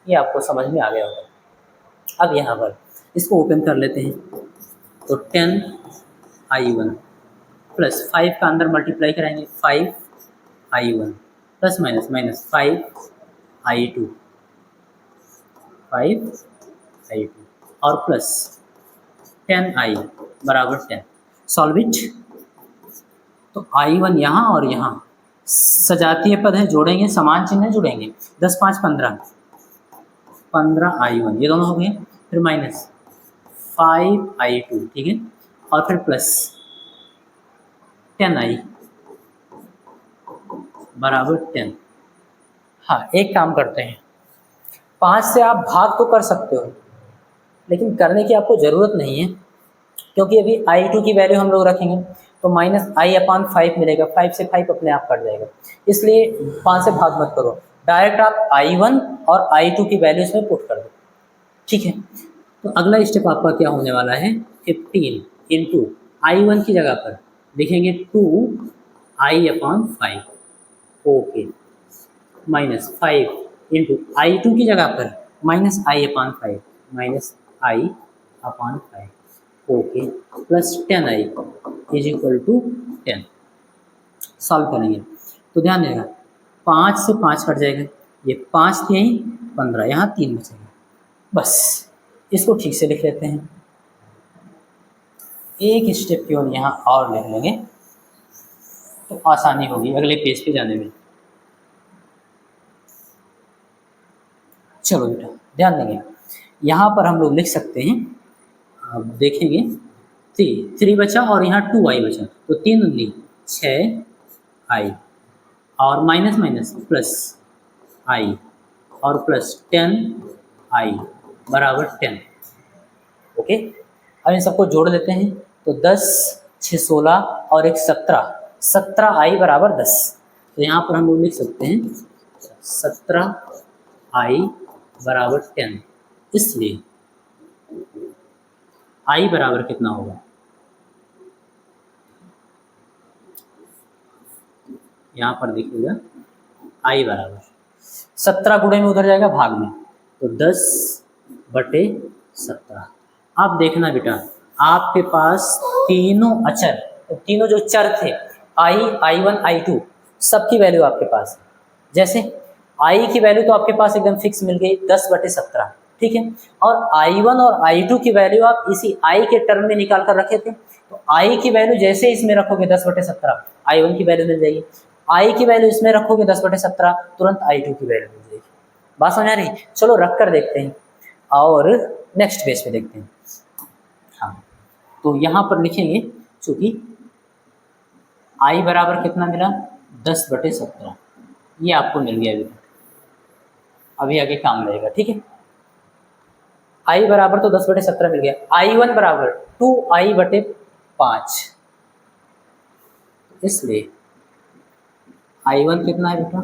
ये आपको समझ में आ गया होगा। अब यहाँ पर इसको ओपन कर लेते हैं, तो 10I1 प्लस 5 का अंदर मल्टीप्लाई कराएंगे 5I1 plus minus minus 5I2 और प्लस 10I बराबर 10। सॉल्व इट, तो I1 यहाँ और यहाँ सजातीय पद है, जोड़ेंगे, समान चिन्ह जुड़ेंगे, 10 5 15, 15I1 ये दोनों हो गए, फिर माइनस 5I2, ठीक है, और फिर प्लस 10I बराबर 10। हाँ, एक काम करते हैं, 5 से आप भाग तो कर सकते हो लेकिन करने की आपको ज़रूरत नहीं है, क्योंकि अभी I2 की वैल्यू हम लोग रखेंगे तो माइनस I/5 मिलेगा, 5 से 5 अपने आप कट जाएगा, इसलिए 5 से भाग मत करो, डायरेक्ट आप I1 और I2 की वैल्यू इसमें पुट कर दो, ठीक है। तो अगला स्टेप आपका क्या होने वाला है, 15 इंटू I1 की जगह पर लिखेंगे 2I/5, okay, minus 5 into I2 की जगह पर minus I/5, minus I/5, okay, plus 10I is equal to 10। Solve करेंगे तो ध्यान देगा 5 से 5 कट जाएगा, ये 5 3 15, यहाँ 3 बचेगा, बस इसको ठीक से लिख लेते हैं। एक स्टेप की ओर यहाँ और लिख लेंगे तो आसानी होगी अगले पेज पे जाने में। चलो बेटा ध्यान देंगे, यहाँ पर हम लोग लिख सकते हैं, अब देखेंगे 3 बचा और यहाँ 2I बचा, तो 3 दूनी 6I और माइनस माइनस प्लस I और प्लस 10I बराबर 10, ओके। अब इन सबको जोड़ लेते हैं, तो 10 6 16 और एक 17I बराबर 10, तो यहाँ पर हम लोग लिख सकते हैं 17I बराबर 10, इसलिए I बराबर कितना होगा, यहाँ पर देखिएगा I बराबर 17 गुणे में उधर जाएगा भाग में, तो 10/17। आप देखना बेटा आपके पास तीनों अचर, तो तीनों जो चर थे I, I1, I2 सबकी वैल्यू आपके पास, जैसे I की वैल्यू तो आपके पास एकदम फिक्स मिल गई 10/17, ठीक है, और I1 और I2 की वैल्यू आप इसी I के टर्म में निकाल कर रखे थे, तो I की वैल्यू जैसे इसमें रखोगे 10/17 I1 की वैल्यू मिल जाएगी, I की वैल्यू इसमें रखोगे 10/17 तुरंत I2 की वैल्यू मिल जाएगी। बात समझ आ रही? चलो रख कर देखते हैं और नेक्स्ट पेज पे देखते हैं। हाँ, तो यहाँ पर लिखेंगे चूँकि I बराबर कितना मिला 10/17, ये आपको मिल गया अभी आगे काम रहेगा, ठीक है। I बराबर तो 10/17 मिल गया, I1 बराबर 2I/5, इसलिए I1 कितना है बेटा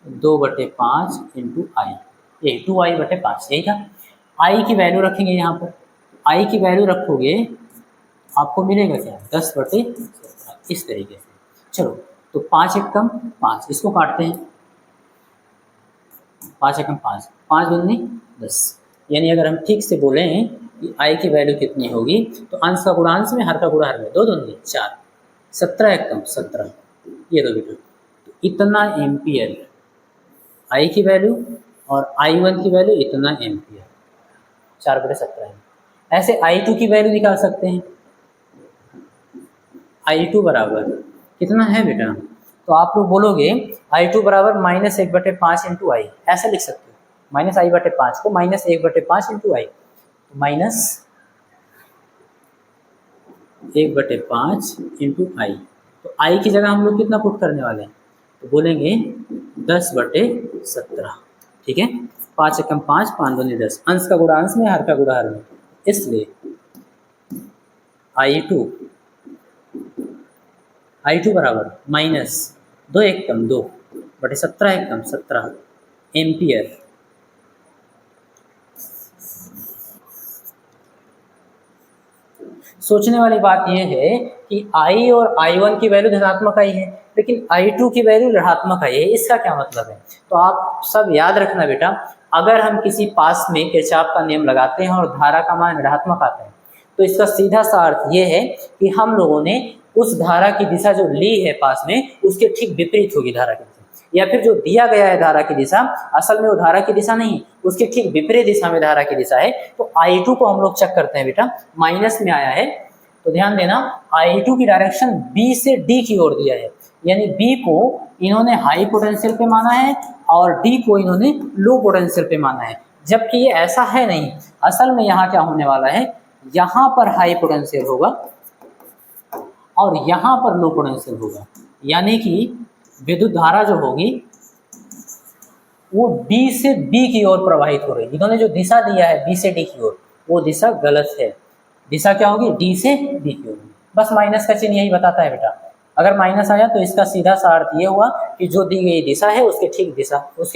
2/5 इंटू I, यही 2I/5 यही था। I की वैल्यू रखेंगे यहाँ पर, I की वैल्यू रखोगे आपको मिलेगा क्या 10/17, इस तरीके से। चलो तो 5 एक कम 5, इसको काटते हैं, 5 एक कम 5, 5 दूनी 10, यानी अगर हम ठीक से बोलें कि I की वैल्यू कितनी होगी तो अंश का गुणा अंश में, हर का गुणा हर में, 2 दूनी 4, 17 एक कम 17, ये दो बेटा, तो इतना एम्पियर I की वैल्यू और I1 की वैल्यू इतना एम्पियर, 4/17 है। ऐसे I2 की वैल्यू निकाल सकते हैं। I2 बराबर कितना है बेटा, तो आप लोग बोलोगे I2 बराबर -1/5 इंटू आई, ऐसा लिख सकते हो। -I/5 को -1/5 इंटू आई, तो -1/5 इंटू आई, तो आई की जगह हम लोग कितना पुट करने वाले हैं, तो बोलेंगे 10/17। ठीक है, 5 एकम 5, 5 दूनी 10, अंश का गुणा अंश में, हर का गुणा हर में, इसलिए I2 बराबर -2 एकम 2/17 एकम 17 एम्पियर। सोचने वाली बात यह है कि I और I1 की वैल्यू धनात्मक आई है, लेकिन I2 की वैल्यू ऋणात्मक आई है। इसका क्या मतलब है, तो आप सब याद रखना बेटा, अगर हम किसी पास में किरचॉफ का नियम लगाते हैं और धारा का मान ऋणात्मक आता है, तो इसका सीधा सा अर्थ ये है कि हम लोगों ने उस धारा की दिशा जो ली है पास में, उसके ठीक विपरीत होगी धारा की दिशा, या फिर जो दिया गया है धारा की दिशा, असल में वो धारा की दिशा नहीं, उसके ठीक विपरीत दिशा में धारा की दिशा है। तो I2 को हम लोग चेक करते हैं बेटा, माइनस में आया है, तो ध्यान देना I2 की डायरेक्शन B से D की ओर दिया है, यानी B को इन्होंने हाई पोटेंशियल पे माना है और D को इन्होंने लो पोटेंशियल पे माना है, जबकि ये ऐसा है नहीं। असल में यहाँ क्या होने वाला है, यहाँ पर हाई पोटेंशियल होगा और यहाँ पर लो पोटेंशियल होगा, यानी कि विद्युत धारा जो होगी वो D से B की ओर प्रवाहित हो रही है। इन्होंने जो दिशा दिया है B से D की ओर, वो दिशा गलत है। दिशा क्या होगी, D से B की ओर। बस माइनस का चिन्ह यही बताता है बेटा, अगर माइनस आया तो इसका सीधा सा अर्थ ये हुआ कि जो दी गई दिशा है उसके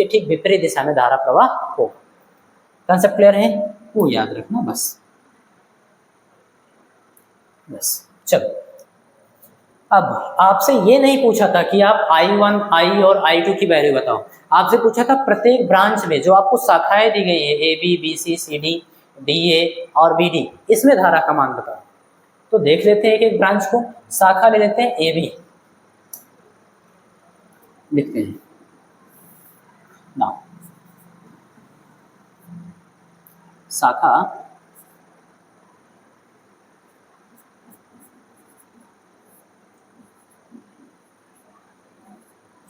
ठीक विपरीत दिशा में धारा प्रवाह होगा। कंसेप्ट क्लियर है, वो याद रखना बस। चलो, अब आपसे ये नहीं पूछा था कि आप I1, I और I2 की वैल्यू बताओ, आपसे पूछा था प्रत्येक ब्रांच में जो आपको शाखाएं दी गई है AB, BC, CD, DA और BD, इसमें धारा का मान बताओ। तो देख लेते हैं एक ब्रांच को, शाखा ले लेते हैं AB, लिखते हैं ना, शाखा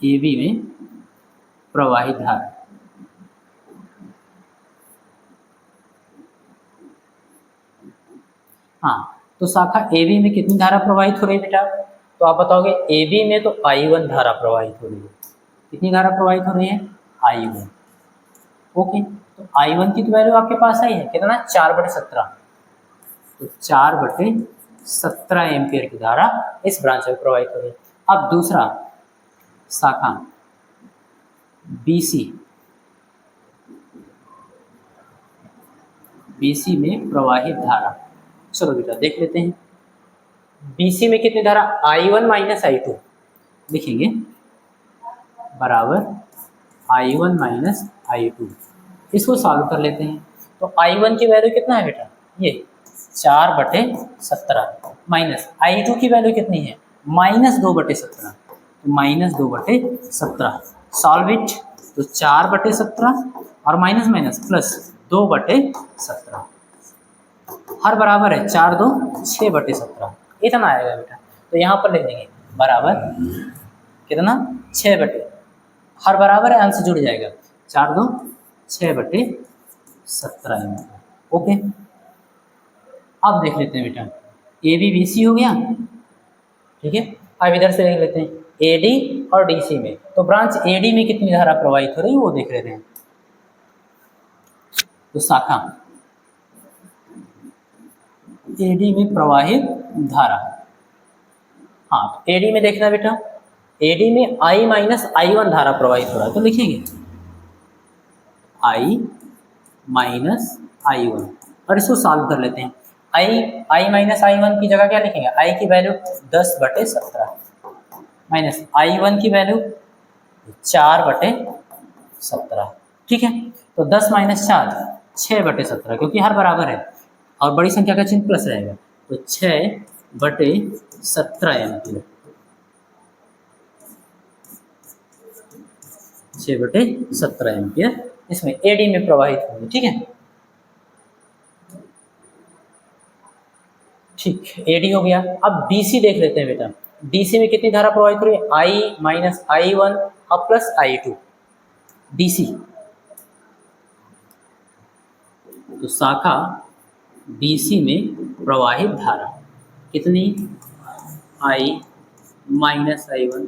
AB में प्रवाहित धारा, हाँ, तो शाखा AB में कितनी धारा प्रवाहित हो रही है बेटा, तो आप बताओगे AB में तो I1 धारा प्रवाहित हो रही है। कितनी धारा प्रवाहित हो रही है, I1। ओके, तो I1 की तो वैल्यू आपके पास आई है, कितना, 4/17, तो 4/17 एम्पियर की धारा इस ब्रांच में प्रवाहित हो रही है। अब दूसरा शाखा BC में प्रवाहित धारा, चलो बेटा देख लेते हैं। BC में कितनी धारा, I1 माइनस I2 लिखेंगे, बराबर I1 माइनस I2। इसको सॉल्व कर लेते हैं, तो I1 की वैल्यू कितना है बेटा, ये 4/17, माइनस I2 की वैल्यू कितनी है, -2/17, तो -2/17, सॉल्व इट, तो 4/17 और माइनस माइनस प्लस 2/17, हर बराबर है 4 2 6/17, इतना आएगा बेटा। तो यहाँ पर लिख देंगे बराबर कितना, 6 हर बराबर है, अंश जुड़ जाएगा, 4 2 6/17। ओके, अब देख लेते हैं बेटा, AB BC हो गया, ठीक है। अब इधर से देख लेते हैं AD और DC में, तो ब्रांच AD में कितनी धारा प्रवाहित हो रही है वो देख लेते हैं। तो शाखा AD में प्रवाहित धारा, हाँ, तो AD में देखना बेटा, AD में I माइनस I1 धारा प्रवाहित हो रहा है, तो लिखेंगे I माइनस I1 और इसको सॉल्व कर लेते हैं। I माइनस I1 की जगह क्या लिखेंगे, I की वैल्यू 10/17 माइनस I1 की वैल्यू 4/17, ठीक है। तो 10 माइनस 4 6/17, क्योंकि हर बराबर है और बड़ी संख्या का चिन्ह प्लस रहेगा, तो 6/17 एम्पियर, 6/17 एम्पियर इसमें एडी में प्रवाहित होगी। ठीक है, ठीक, एडी हो गया। अब डीसी देख लेते हैं बेटा। डीसी में कितनी धारा प्रवाहित हो रही है? आई माइनस आई वन अब प्लस आई टू। डीसी तो शाखा डीसी में प्रवाहित धारा कितनी? I minus I one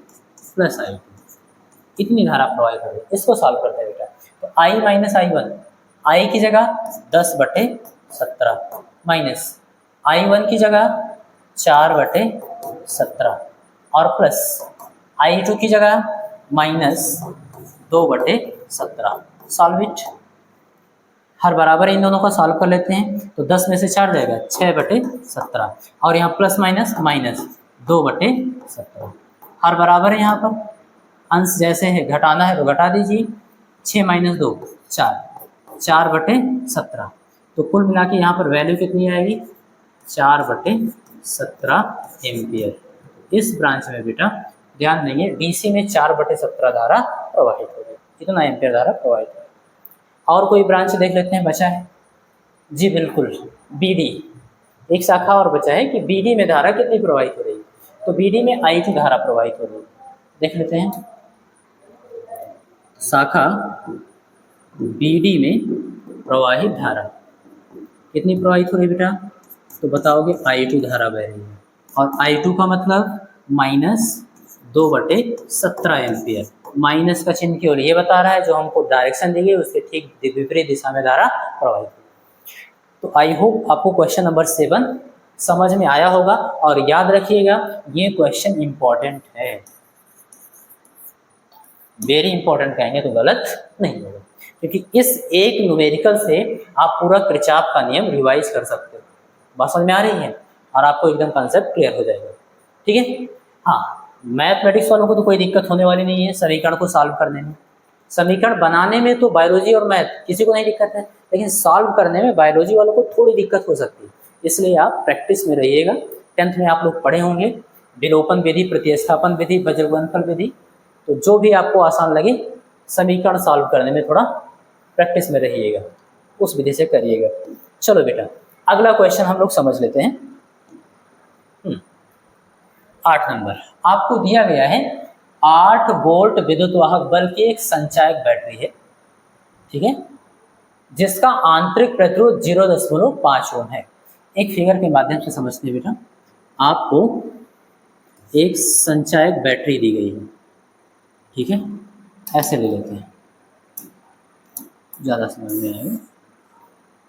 plus I two, इतनी धारा प्रवाहित हो रही है। इसको सॉल्व करते हैं बेटा। तो आई माइनस आई वन, आई की जगह 10/17 माइनस आई वन की जगह 4/17 और प्लस आई टू की जगह माइनस 2/17। Solve it. हर बराबर इन दोनों का सॉल्व कर लेते हैं। तो 10 में से 4 जाएगा 6/17 और यहाँ प्लस माइनस माइनस 2/17। हर बराबर है, यहाँ पर अंश जैसे है घटाना है तो घटा दीजिए। 6 माइनस 2 4/17। तो कुल मिला के यहाँ पर वैल्यू कितनी आएगी? 4/17 एम्पियर। इस ब्रांच में बेटा ध्यान देंगे डीसी में 4/17 धारा प्रवाहित हो गई, इतना एम्पियर धारा प्रवाहित हो गई। और कोई ब्रांच देख लेते हैं, बचा है जी बिल्कुल बीडी। एक शाखा और बचा है कि बीडी में धारा कितनी प्रवाहित हो रही है। तो बीडी में आई की धारा प्रवाहित हो रही है, देख लेते हैं। शाखा बीडी में प्रवाहित धारा कितनी प्रवाहित हो रही है बेटा? तो बताओगे I2 धारा बह रही है और I2 का मतलब माइनस 2/17 एम्पियर। माइनस का चिन्ह केवल ये बता रहा है जो हमको डायरेक्शन दी गई उसके ठीक विपरीत दिशा में धारा प्रवाहित हुई। तो आई होप आपको क्वेश्चन नंबर 7 समझ में आया होगा। और याद रखिएगा ये क्वेश्चन इंपॉर्टेंट है, वेरी इंपॉर्टेंट कहेंगे तो गलत नहीं होगा, क्योंकि इस एक न्यूमेरिकल से आप पूरा किरचॉफ का नियम रिवाइज कर सकते हो। बात समझ में आ रही है और आपको एकदम कॉन्सेप्ट क्लियर हो जाएगा। ठीक है, हाँ मैथमेटिक्स वालों को तो कोई दिक्कत होने वाली नहीं है समीकरण को सॉल्व करने में। समीकरण बनाने में तो बायोलॉजी और मैथ किसी को नहीं दिक्कत है, लेकिन सॉल्व करने में बायोलॉजी वालों को थोड़ी दिक्कत हो सकती है। इसलिए आप प्रैक्टिस में रहिएगा। 10th में आप लोग पढ़े होंगे विलोपन विधि, प्रतिस्थापन विधि, वज्रगुणनफल विधि। तो जो भी आपको आसान लगे समीकरण सॉल्व करने में थोड़ा प्रैक्टिस में रहिएगा, उस विधि से करिएगा। चलो बेटा अगला क्वेश्चन हम लोग समझ लेते हैं। 8 नंबर आपको दिया गया है 8 वोल्ट विद्युत वाहक बल की एक संचायक बैटरी है, ठीक है, जिसका आंतरिक प्रतिरोध 0.5 ओम है। एक फिगर के माध्यम से समझते हैं बेटा। आपको एक संचायक बैटरी दी गई है, ठीक है, ऐसे ले लेते हैं, ज़्यादा समझ में आएगा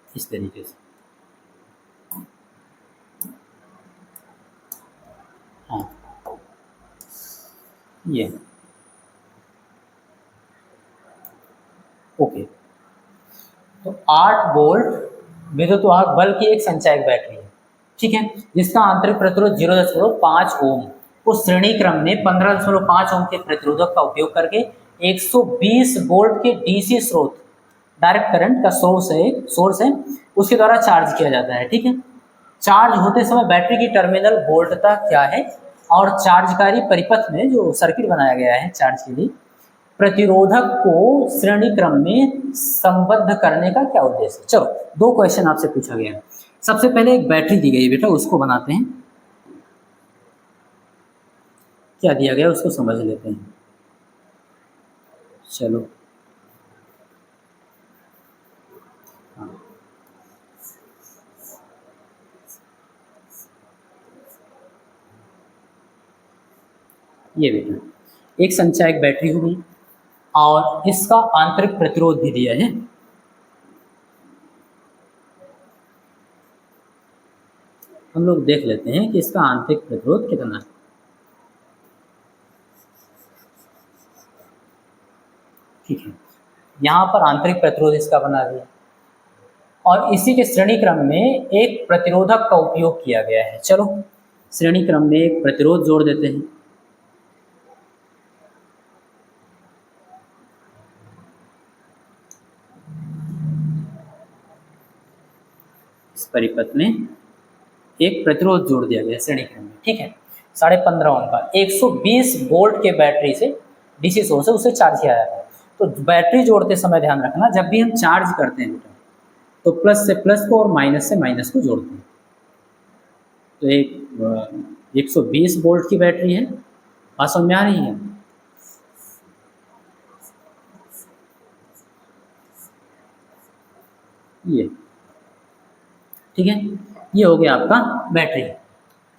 इस तरीके से। हाँ ये ओके। तो 8 वोल्ट विद्युत वाहक बल की एक संचायक बैटरी है, ठीक है, जिसका आंतरिक प्रतिरोध 0.5 ओम को श्रेणी क्रम में 15.5 ओम के प्रतिरोधक का उपयोग करके 120 वोल्ट के डीसी स्रोत, डायरेक्ट करंट का सोर्स है, उसके द्वारा चार्ज किया जाता है। ठीक है, चार्ज होते समय बैटरी की टर्मिनल वोल्टता क्या है और चार्जकारी परिपथ में जो सर्किट बनाया गया है चार्ज के लिए प्रतिरोधक को श्रेणी क्रम में संबद्ध करने का क्या उद्देश्य है। चलो 2 क्वेश्चन आपसे पूछा गया है। सबसे पहले एक बैटरी दी गई है बेटा, उसको बनाते हैं। क्या दिया गया उसको समझ लेते हैं। चलो हाँ। ये बेटा एक संचायक बैटरी होगी और इसका आंतरिक प्रतिरोध भी दिया है। हम लोग देख लेते हैं कि इसका आंतरिक प्रतिरोध कितना है। ठीक है, यहाँ पर आंतरिक प्रतिरोध इसका बना दिया और इसी के श्रेणी क्रम में एक प्रतिरोधक का उपयोग किया गया है। चलो श्रेणी क्रम में एक प्रतिरोध जोड़ देते हैं। इस परिपथ में एक प्रतिरोध जोड़ दिया गया श्रेणी क्रम में, ठीक है, 15.5 ओम का 120 वोल्ट के बैटरी से डीसी सोर्स है उसे चार्ज किया जाता है। तो बैटरी जोड़ते समय ध्यान रखना, जब भी हम चार्ज करते हैं बेटा तो प्लस से प्लस को और माइनस से माइनस को जोड़ते हैं। तो एक 120 वोल्ट की बैटरी है, बात समझ में आ रही है? ये ठीक है, ये हो गया आपका बैटरी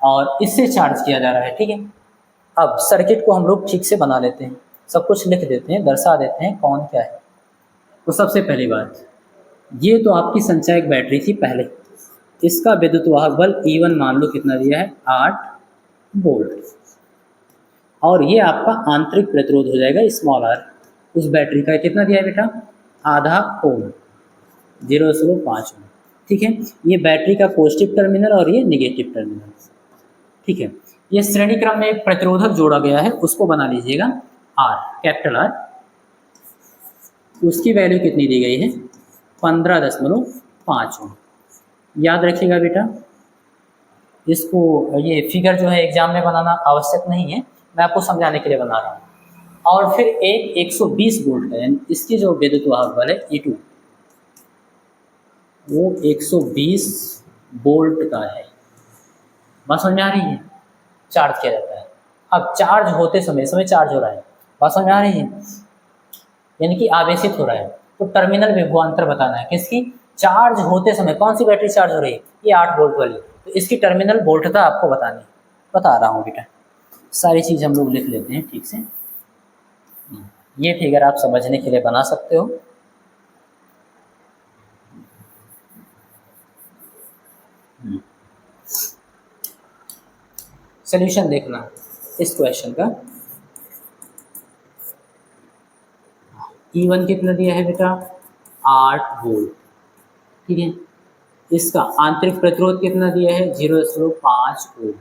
और इससे चार्ज किया जा रहा है। ठीक है, अब सर्किट को हम लोग ठीक से बना लेते हैं, सब कुछ लिख देते हैं, दर्शा देते हैं कौन क्या है। तो सबसे पहली बात, ये तो आपकी संचायक बैटरी थी पहले, इसका विद्युत वाहक बल E1 मान लो कितना दिया है 8 वोल्ट, और ये आपका आंतरिक प्रतिरोध हो जाएगा स्मॉल r, उस बैटरी का कितना दिया है बेटा आधा ओम 0.5 ओम। ठीक है, ये बैटरी का पॉजिटिव टर्मिनल और ये निगेटिव टर्मिनल। ठीक है, ये श्रेणी क्रम में एक प्रतिरोधक जोड़ा गया है, उसको बना लीजिएगा R, कैपिटल R, उसकी वैल्यू कितनी दी गई है 15.5 ओम। याद रखिएगा बेटा, इसको ये फिगर जो है एग्जाम में बनाना आवश्यक नहीं है, मैं आपको समझाने के लिए बना रहा हूँ। और फिर एक 120 वोल्ट है, यानी इसकी जो विद्युत वाहक बल है E2 वो 120 वोल्ट का है। बात समझ में आ रही है? चार्ज किया जाता है। अब चार्ज होते समय चार्ज हो रहा है, बात समझ में आ रही है, यानी कि आवेशित हो रहा है। तो टर्मिनल विभवांतर बताना है किसकी, चार्ज होते समय कौन सी बैटरी चार्ज हो रही है, ये 8 वोल्ट वाली, तो इसकी टर्मिनल वोल्टता आपको बतानी, बता रहा हूँ बेटा। सारी चीज़ हम लोग लिख लेते हैं ठीक से, ये फिगर आप समझने के लिए बना सकते हो। सॉल्यूशन देखना इस क्वेश्चन का। E1 कितना दिया है बेटा 8 वोल्ट। ठीक है, इसका आंतरिक प्रतिरोध कितना दिया है 0.5 ओम।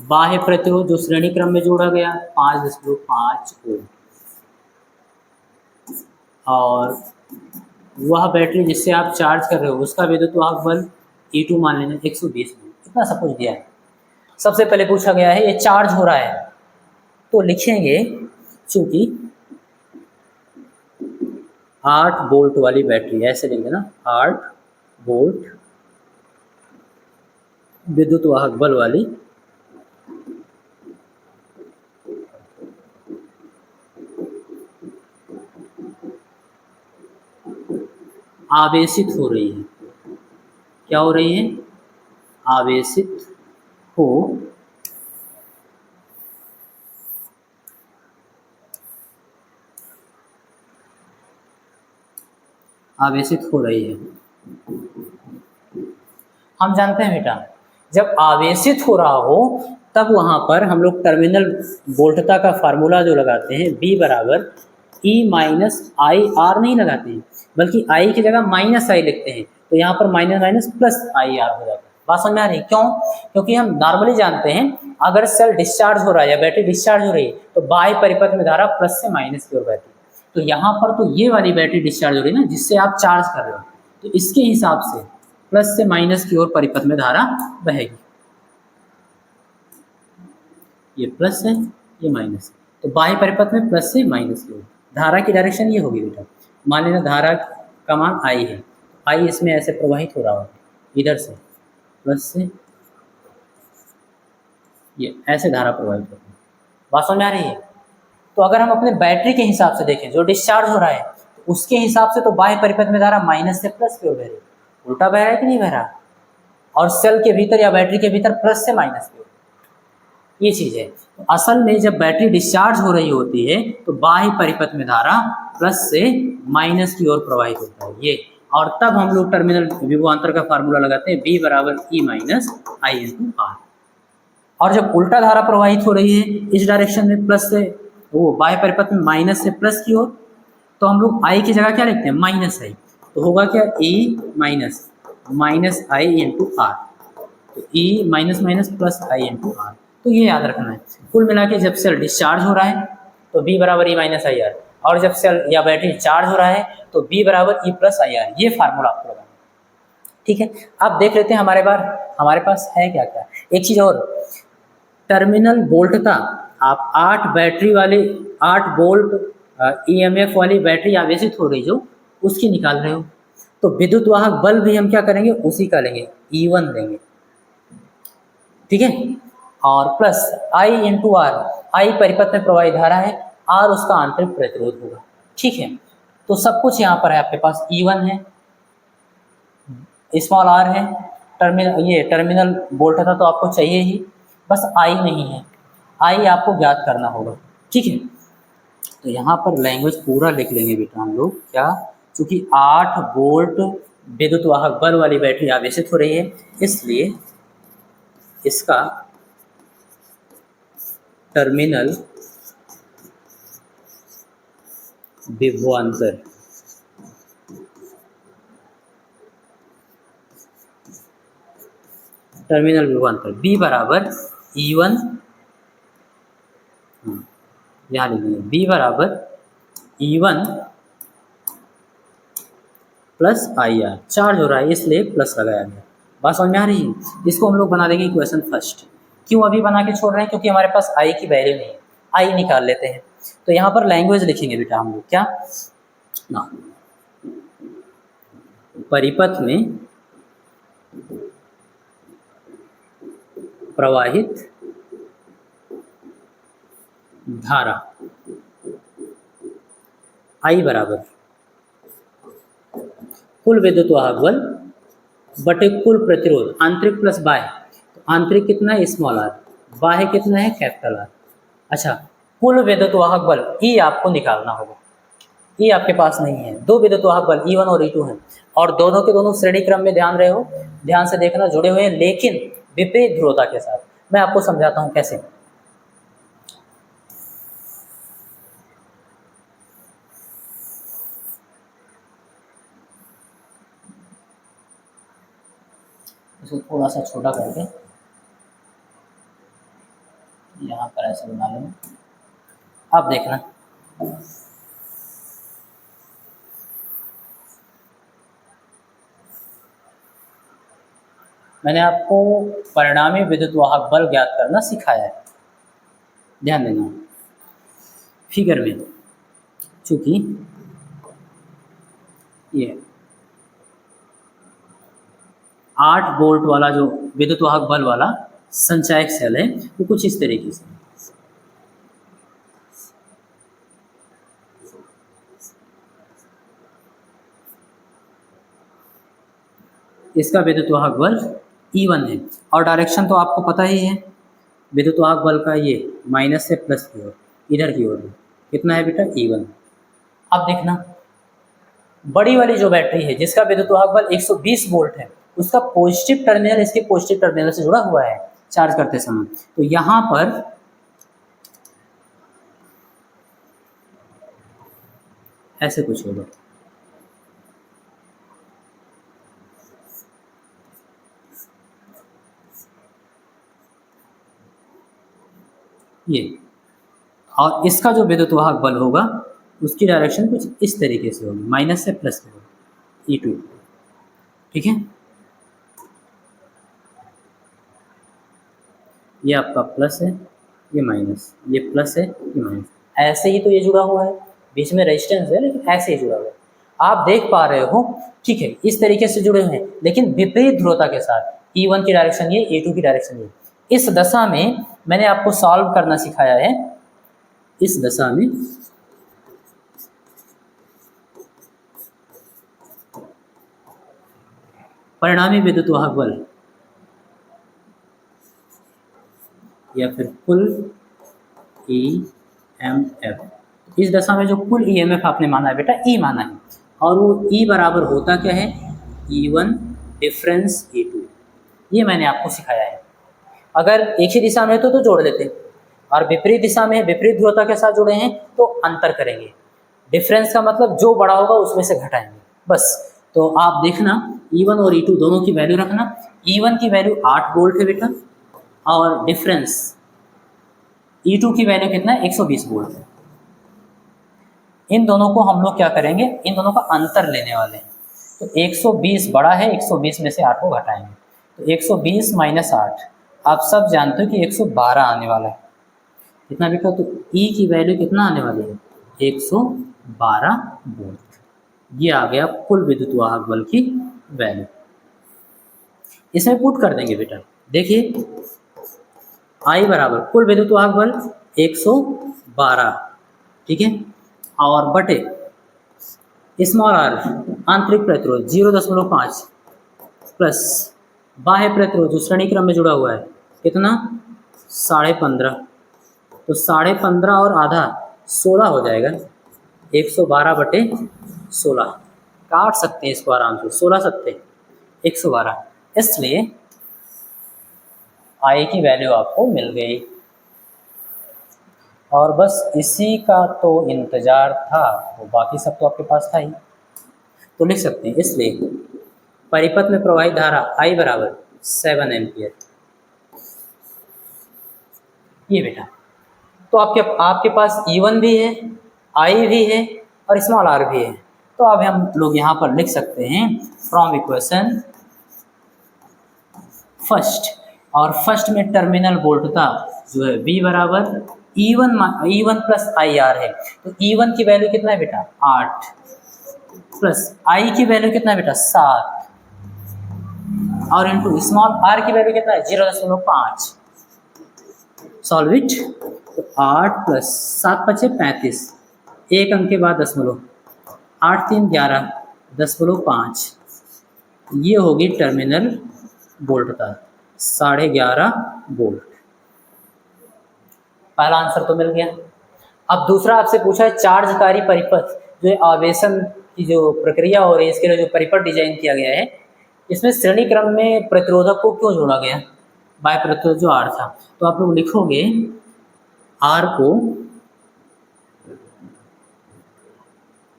बाह्य प्रतिरोध जो श्रेणी क्रम में जोड़ा गया 5.5 ओम। और वह बैटरी जिससे आप चार्ज कर रहे हो उसका विद्युत वाहक बल E2 मान लेना 120 वोल्ट। इतना सब कुछ दिया है। सबसे पहले पूछा गया है ये चार्ज हो रहा है, तो लिखेंगे चूंकि 8 वोल्ट वाली बैटरी, ऐसे लिख देना 8 वोल्ट विद्युत वाहक बल वाली आवेशित हो रही है। क्या हो रही है? आवेशित हो रही है। हम जानते हैं बेटा, जब आवेशित हो रहा हो तब वहां पर हम लोग टर्मिनल वोल्टता का फार्मूला जो लगाते हैं B बराबर E माइनस आई आर नहीं लगाते हैं, बल्कि I की जगह माइनस आई लिखते हैं। तो यहाँ पर minus minus plus I R हो जाता है। बात समझ में आ रही है? क्यों? क्योंकि हम नॉर्मली जानते हैं अगर सेल डिस्चार्ज हो रहा है या बैटरी डिस्चार्ज हो रही है तो बाह्य परिपथ में धारा प्लस से माइनस की ओर बहती है। तो यहाँ पर तो ये वाली बैटरी डिस्चार्ज हो रही है ना, जिससे आप चार्ज कर रहे हो, तो इसके हिसाब से प्लस से माइनस की ओर परिपथ में धारा बहेगी। ये प्लस है, ये माइनस है, तो बाह्य परिपथ में प्लस से माइनस की ओर धारा की डायरेक्शन ये होगी बेटा। मान लेना धारा का मान I है, I इसमें ऐसे प्रवाहित हो रहा होगा, इधर से प्लस से ये ऐसे धारा प्रवाहित होती है। बात समझ में आ रही है? तो अगर हम अपने बैटरी के हिसाब से देखें जो डिस्चार्ज हो रहा है, तो उसके हिसाब से तो बाह्य परिपथ में धारा माइनस से प्लस की ओर बह रही है। उल्टा बह रहा है कि नहीं बह रहा? और सेल के भीतर या बैटरी के भीतर प्लस से माइनस की ओर, ये चीज़ है। तो असल में जब बैटरी डिस्चार्ज हो रही होती है तो बाह्य परिपथ में धारा प्लस से माइनस की ओर प्रवाहित होता है ये, और तब हम लोग टर्मिनल विभवांतर का फार्मूला लगाते हैं B बराबर E minus I into R. और जब उल्टा धारा प्रवाहित हो रही है इस डायरेक्शन में प्लस से, वो बाह्य परिपथ में माइनस से प्लस की ओर, तो हम लोग I की जगह क्या लिखते हैं माइनस आई, तो होगा क्या E minus minus I into R, तो E minus minus plus I into R. तो ये याद रखना है। कुल मिला के जब सेल डिस्चार्ज हो रहा है तो B बराबर E माइनस आई आर, और जब सेल या बैटरी चार्ज हो रहा है तो B बराबर E प्लस आई आर। ये फार्मूला आपको लगाना है। ठीक है, अब देख लेते हैं हमारे पास है क्या क्या। एक चीज़ और, टर्मिनल वोल्टता आप 8 बैटरी वाली 8 वोल्ट ईएमएफ वाली बैटरी आवेशित हो रही जो उसकी निकाल रहे हो, तो विद्युत वाहक बल भी हम क्या करेंगे, उसी का लेंगे, E1 लेंगे, ठीक है। और प्लस I इंटू आर, आई परिपथ में प्रवाहित धारा है, आर उसका आंतरिक प्रतिरोध होगा, ठीक है। तो सब कुछ यहाँ पर है, आपके पास E1 है, स्मॉल r है, टर्मिनल वोल्ट था तो आपको चाहिए ही, बस I नहीं है, I आपको ज्ञात करना होगा, ठीक है। तो यहाँ पर लैंग्वेज पूरा लिख लेंगे बेटा हम लोग, क्या, चूँकि 8 वोल्ट विद्युत वाहक बल वाली बैटरी आवेशित हो रही है, इसलिए इसका टर्मिनल विभवांतर B बराबर E1, यहाँ लिख लेंगे B बराबर E1 प्लस IR, चार्ज हो रहा है इसलिए प्लस लगाया गया। बात समझ में आ रही है? इसको हम लोग बना देंगे इक्वेशन फर्स्ट। क्यों अभी बना के छोड़ रहे हैं? क्योंकि हमारे पास I की वैल्यू नहीं है, I निकाल लेते हैं। तो यहाँ पर लैंग्वेज लिखेंगे बेटा हम लोग, क्या ना, परिपथ में प्रवाहित धारा I बराबर कुल विद्युत वाहक बल बटे कुल प्रतिरोध, आंतरिक प्लस बाह्य। तो आंतरिक कितना है, स्मॉल r, बाह्य कितना है, कैपिटल R। अच्छा, कुल विद्युत वाहक बल E आपको निकालना होगा, E आपके पास नहीं है। दो विद्युत वाहक बल E1 और E2 हैं, और दोनों के दोनों श्रेणी क्रम में, ध्यान से देखना, जुड़े हुए हैं, लेकिन विपरीत ध्रुवता के साथ। मैं आपको समझाता हूँ कैसे। इसको थोड़ा सा छोटा करके यहाँ पर ऐसे बना लेंगे, अब देखना। मैंने आपको परिणामी विद्युत वाहक बल ज्ञात करना सिखाया है, ध्यान देना। फिगर में चूंकि ये 8 वोल्ट वाला जो विद्युत वाहक बल वाला संचायक सेल है, वो कुछ इस तरीके से, इसका विद्युत वाहक बल E1 है, और डायरेक्शन तो आपको पता ही है विद्युत वाहक बल का, ये माइनस से प्लस की ओर, इधर की ओर कितना है बेटा, E1। अब देखना, बड़ी वाली जो बैटरी है जिसका विद्युत वाहक बल 120 वोल्ट है, उसका पॉजिटिव टर्मिनल इसके पॉजिटिव टर्मिनल से जुड़ा हुआ है चार्ज करते समय। तो यहाँ पर ऐसे कुछ होगा, ये, और इसका जो विद्युत वाहक बल होगा उसकी डायरेक्शन कुछ इस तरीके से होगी, माइनस से प्लस की ओर, E2, ठीक है। ये आपका प्लस है, ये माइनस, ये प्लस है, ये माइनस, ऐसे ही तो ये जुड़ा हुआ है, बीच में रेजिस्टेंस है लेकिन ऐसे ही जुड़ा हुआ है, आप देख पा रहे हो, ठीक है। इस तरीके से जुड़े हुए हैं लेकिन विपरीत ध्रुवता के साथ, E1 की डायरेक्शन ये, E2 की डायरेक्शन ये। इस दशा में मैंने आपको सॉल्व करना सिखाया है, इस दशा में परिणामी विद्युत वाहक बल या फिर कुल EMF, इस दशा में जो कुल EMF आपने माना है बेटा, E माना है, और वो E बराबर होता क्या है, E1 डिफरेंस E2, ये मैंने आपको सिखाया है। अगर एक ही दिशा में है तो जोड़ लेते, और विपरीत दिशा में, विपरीत ध्रुवता के साथ जुड़े हैं तो अंतर करेंगे। डिफरेंस का मतलब जो बड़ा होगा उसमें से घटाएंगे, बस। तो आप देखना, E1 और E2 दोनों की वैल्यू रखना। E1 की वैल्यू 8 वोल्ट है बेटा, और डिफरेंस E2 की वैल्यू कितना है, 120 वोल्ट है। इन दोनों को हम लोग क्या करेंगे, इन दोनों का अंतर लेने वाले हैं। तो 120 बड़ा है, 120 में से 8 को घटाएंगे, तो 120 माइनस 8, आप सब जानते हो कि 112 आने वाला है। कितना बेटा, तो ई की वैल्यू कितना आने वाली है 112 वोल्ट। ये आ गया कुल विद्युत वाहक बल की वैल्यू। इसमें पुट कर देंगे बेटा, देखिए आई बराबर कुल विद्युत वाहक बल 112, ठीक है, और बटे स्मॉल आर आंतरिक प्रतिरोध 0.5 प्लस बाह्य प्रतिरोध जो श्रेणी क्रम में जुड़ा हुआ है कितना 15.5, तो 15.5 और आधा 16 हो जाएगा। 112/16 काट सकते हैं इसको आराम से, 16 सत्ते 112, इसलिए आई की वैल्यू आपको मिल गई। और बस इसी का तो इंतजार था, वो बाकी सब तो आपके पास था ही। तो लिख सकते हैं, इसलिए परिपथ में प्रवाहित धारा I बराबर 7 एम्पियर। ये बेटा, तो आपके पास E1 भी है, I भी है और स्मॉल r भी है। तो अब हम लोग यहाँ पर लिख सकते हैं फ्रॉम इक्वेशन फर्स्ट, और फर्स्ट में टर्मिनल वोल्टता जो है V बराबर E1 प्लस IR है। तो E1 की वैल्यू कितना है बेटा 8 प्लस I की वैल्यू कितना है बेटा 7 और इनटू स्मॉल r की वैल्यू कितना है 0.5। सॉल्व इट, तो 8 प्लस 7 × 5 = 35, एक अंक के बाद दशमलव, 8 3 11 0.5, ये होगी टर्मिनल वोल्टता 11.5 वोल्ट। पहला आंसर तो मिल गया। अब दूसरा आपसे पूछा है चार्जकारी परिपथ, जो आवेशन की जो प्रक्रिया हो रही है इसके लिए जो परिपथ डिजाइन किया गया है, इसमें श्रेणी क्रम में प्रतिरोधक को क्यों जोड़ा गया, बाह्य प्रतिरोध जो R था। तो आप लोग लिखोगे R को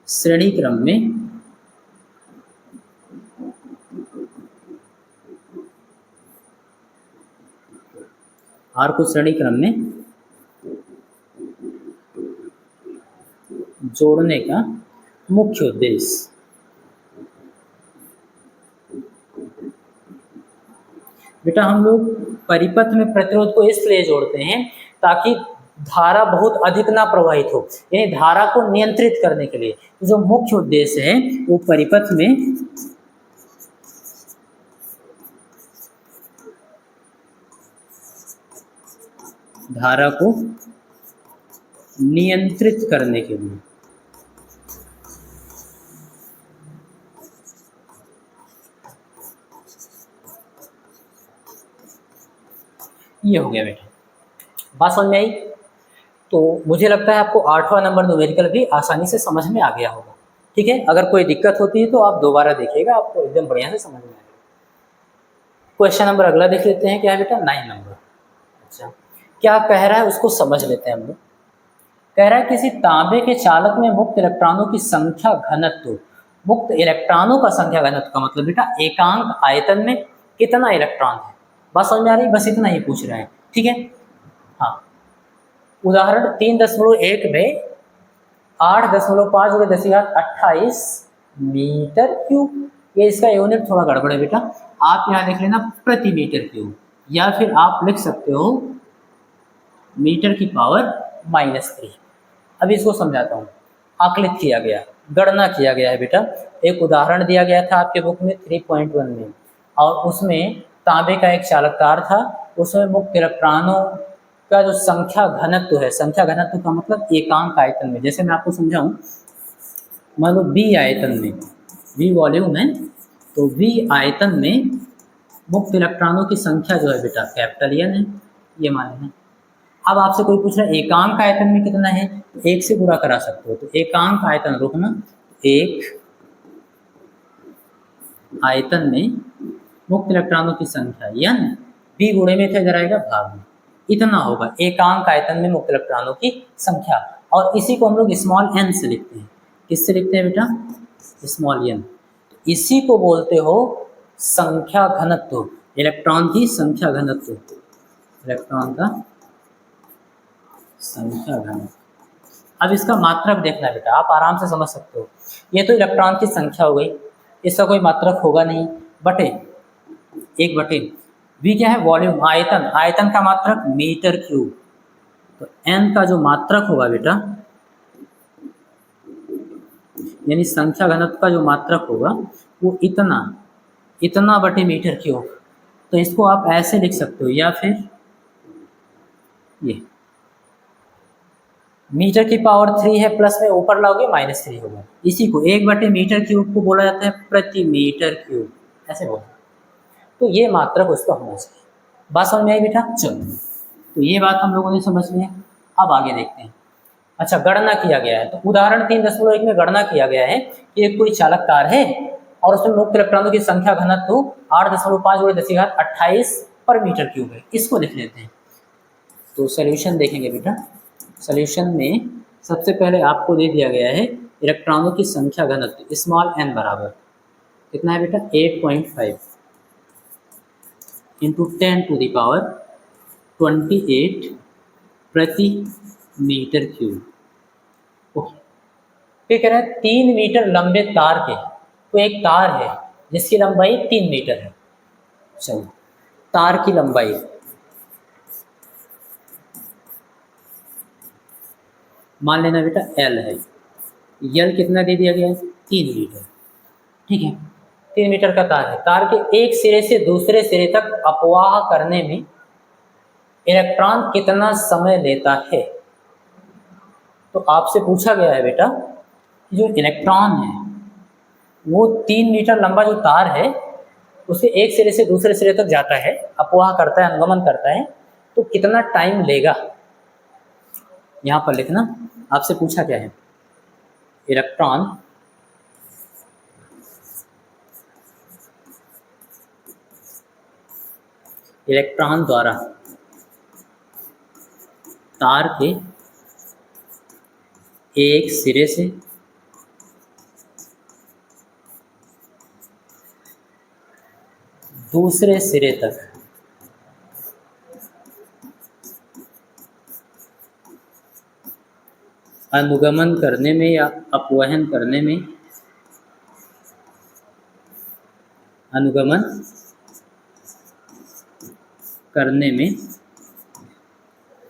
श्रेणी क्रम में जोड़ने का मुख्य उद्देश्य। बेटा हम लोग परिपथ में प्रतिरोध को इसलिए जोड़ते हैं ताकि धारा बहुत अधिक ना प्रवाहित हो, यानी धारा को नियंत्रित करने के लिए। तो जो मुख्य उद्देश्य है वो परिपथ में धारा को नियंत्रित करने के लिए। ये हो गया बेटा, बात समझ में आई। तो मुझे लगता है आपको 8वां नंबर न्यूमेरिकल भी आसानी से समझ में आ गया होगा, ठीक है। अगर कोई दिक्कत होती है तो आप दोबारा देखिएगा, आपको एकदम बढ़िया से समझ में आएगा। क्वेश्चन नंबर अगला देख लेते हैं, क्या है बेटा 9 नंबर। अच्छा, क्या कह रहा है उसको समझ लेते हैं हम लोग। कह रहा है किसी तांबे के चालक में मुक्त इलेक्ट्रॉनों की संख्या घनत्व, मुक्त इलेक्ट्रॉनों का संख्या घनत्व का मतलब बेटा एकांक आयतन में कितना इलेक्ट्रॉन है। बात समझ में आ रही, बस इतना ही पूछ रहे हैं, ठीक है। हाँ, उदाहरण 3.1 में 8.5 × 10⁻28 मीटर क्यूब। ये इसका यूनिट थोड़ा गड़बड़ है बेटा, आप यहाँ लिख लेना प्रति मीटर क्यूब, या फिर आप लिख सकते हो मीटर की पावर -3। अभी इसको समझाता हूँ। आकलित किया गया, गणना किया गया है बेटा। एक उदाहरण दिया गया था आपके बुक में 3.1 में, और उसमें तांबे का एक चालक तार था, उसमें मुक्त इलेक्ट्रॉनों का जो संख्या घनत्व है, संख्या घनत्व का मतलब एकांक आयतन में। जैसे मैं आपको समझाऊं, मान लो V आयतन में, V वॉल्यूम है, तो V आयतन में मुक्त इलेक्ट्रॉनों की संख्या जो है बेटा कैपिटल N है, ये मान लेना। अब आपसे कोई पूछ रहा है एकांक आयतन में कितना है, तो 1 से गुणा करा सकते हो। तो एकांक आयतन रुकना, एक आयतन में मुक्त इलेक्ट्रॉनों की संख्या N, V गुणे में था, इधर आएगा भाग में, इतना होगा एकांक आयतन में मुक्त इलेक्ट्रॉनों की संख्या। और इसी को हम लोग स्मॉल n से लिखते हैं। किससे लिखते हैं बेटा, स्मॉल n। इसी को बोलते हो संख्या घनत्व, इलेक्ट्रॉन की संख्या घनत्व, इलेक्ट्रॉन का संख्या घनत्व। अब इसका मात्रक देखना बेटा, आप आराम से समझ सकते हो। ये तो इलेक्ट्रॉन की संख्या हो गई, इसका कोई मात्रक होगा नहीं, बटे 1 बटे V क्या है वॉल्यूम, आयतन, आयतन का मात्रक मीटर क्यूब, तो n का जो मात्रक होगा बेटा, यानी संख्या घनत्व का जो मात्रक होगा वो इतना बटे मीटर क्यूब। तो इसको आप ऐसे लिख सकते हो, या फिर ये मीटर की पावर 3 है, प्लस में ऊपर लाओगे -3 होगा। इसी को 1 मीटर क्यूब को बोला जाता है प्रति मीटर क्यूब, ऐसे बोला। तो ये मात्रक उसका होना चाहिए। बात समझ में आई बेटा? चलो, तो ये बात हम लोगों ने समझ लिया। अब आगे देखते हैं। अच्छा, गणना किया गया है। तो उदाहरण 3.1 में गणना किया गया है कि एक कोई चालक तार है और उसमें मुक्त इलेक्ट्रॉनों की संख्या घनत्व 8.5 × 10⁻² पर मीटर क्यूब है। इसको लिख लेते हैं। तो सॉल्यूशन देखेंगे बेटा। सॉल्यूशन में सबसे पहले आपको दे दिया गया है इलेक्ट्रॉनों की संख्या घनत्व स्मॉल n बराबर कितना है बेटा, 8.5 × 10⁻28 प्रति मीटर क्यूब। फिर कह रहा है 3 मीटर लंबे तार के, तो एक तार है जिसकी लंबाई 3 मीटर है। चलो, तार की लंबाई मान लेना बेटा L है। L कितना दे दिया गया है, 3 मीटर। ठीक है, 3 मीटर का तार है। तार के एक सिरे से दूसरे सिरे तक अपवाह करने में इलेक्ट्रॉन कितना समय लेता है। तो आपसे पूछा गया है बेटा, जो इलेक्ट्रॉन है वो 3 मीटर लंबा जो तार है उसके एक सिरे से दूसरे सिरे तक जाता है, अपवाह करता है, अनुगमन करता है, तो कितना टाइम लेगा। यहाँ पर लिखना, आपसे पूछा क्या है, इलेक्ट्रॉन द्वारा तार के एक सिरे से दूसरे सिरे तक अनुगमन करने में या अपवहन करने में, अनुगमन करने में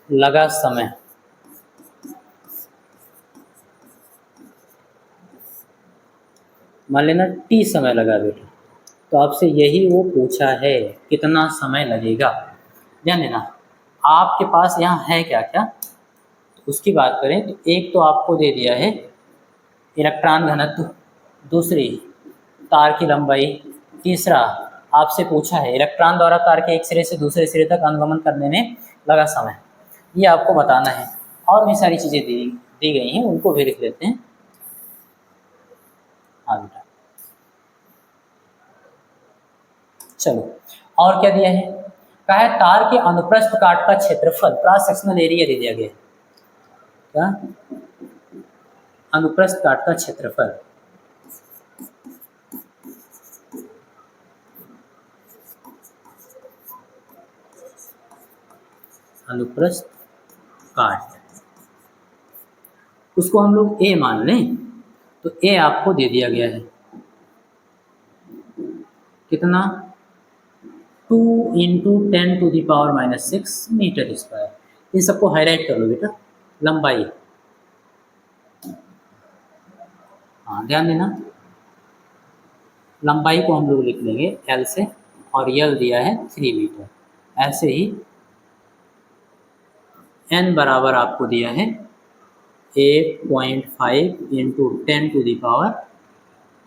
लगा समय। मान लेना T समय लगा बेटा। तो आपसे यही वो पूछा है, कितना समय लगेगा। ध्यान देना, आपके पास यहाँ है क्या क्या, तो उसकी बात करें तो एक तो आपको दे दिया है इलेक्ट्रॉन घनत्व, दूसरी तार की लंबाई, तीसरा आपसे पूछा है इलेक्ट्रॉन द्वारा तार के एक सिरे से दूसरे सिरे तक अनुगमन करने में लगा समय। ये आपको बताना है। और भी सारी चीज़ें दी गई हैं, उनको भी लिख लेते हैं। हाँ बेटा, चलो, और क्या दिया है, कहा है तार के अनुप्रस्थ काट का क्षेत्रफल, क्रॉस सेक्शनल एरिया दे दिया गया है। क्या, अनुप्रस्थ काट का क्षेत्रफल, अनुप्रस्थ काट, उसको हम लोग A मान लें। तो A आपको दे दिया गया है कितना, 2 × 10⁻⁻6 मीटर स्क्वायर। इन सबको हाईलाइट कर लो बेटा। लंबाई, हाँ ध्यान देना, लंबाई को हम लोग लिख लेंगे L से, और L दिया है 3 मीटर। ऐसे ही N बराबर आपको दिया है 8.5 ×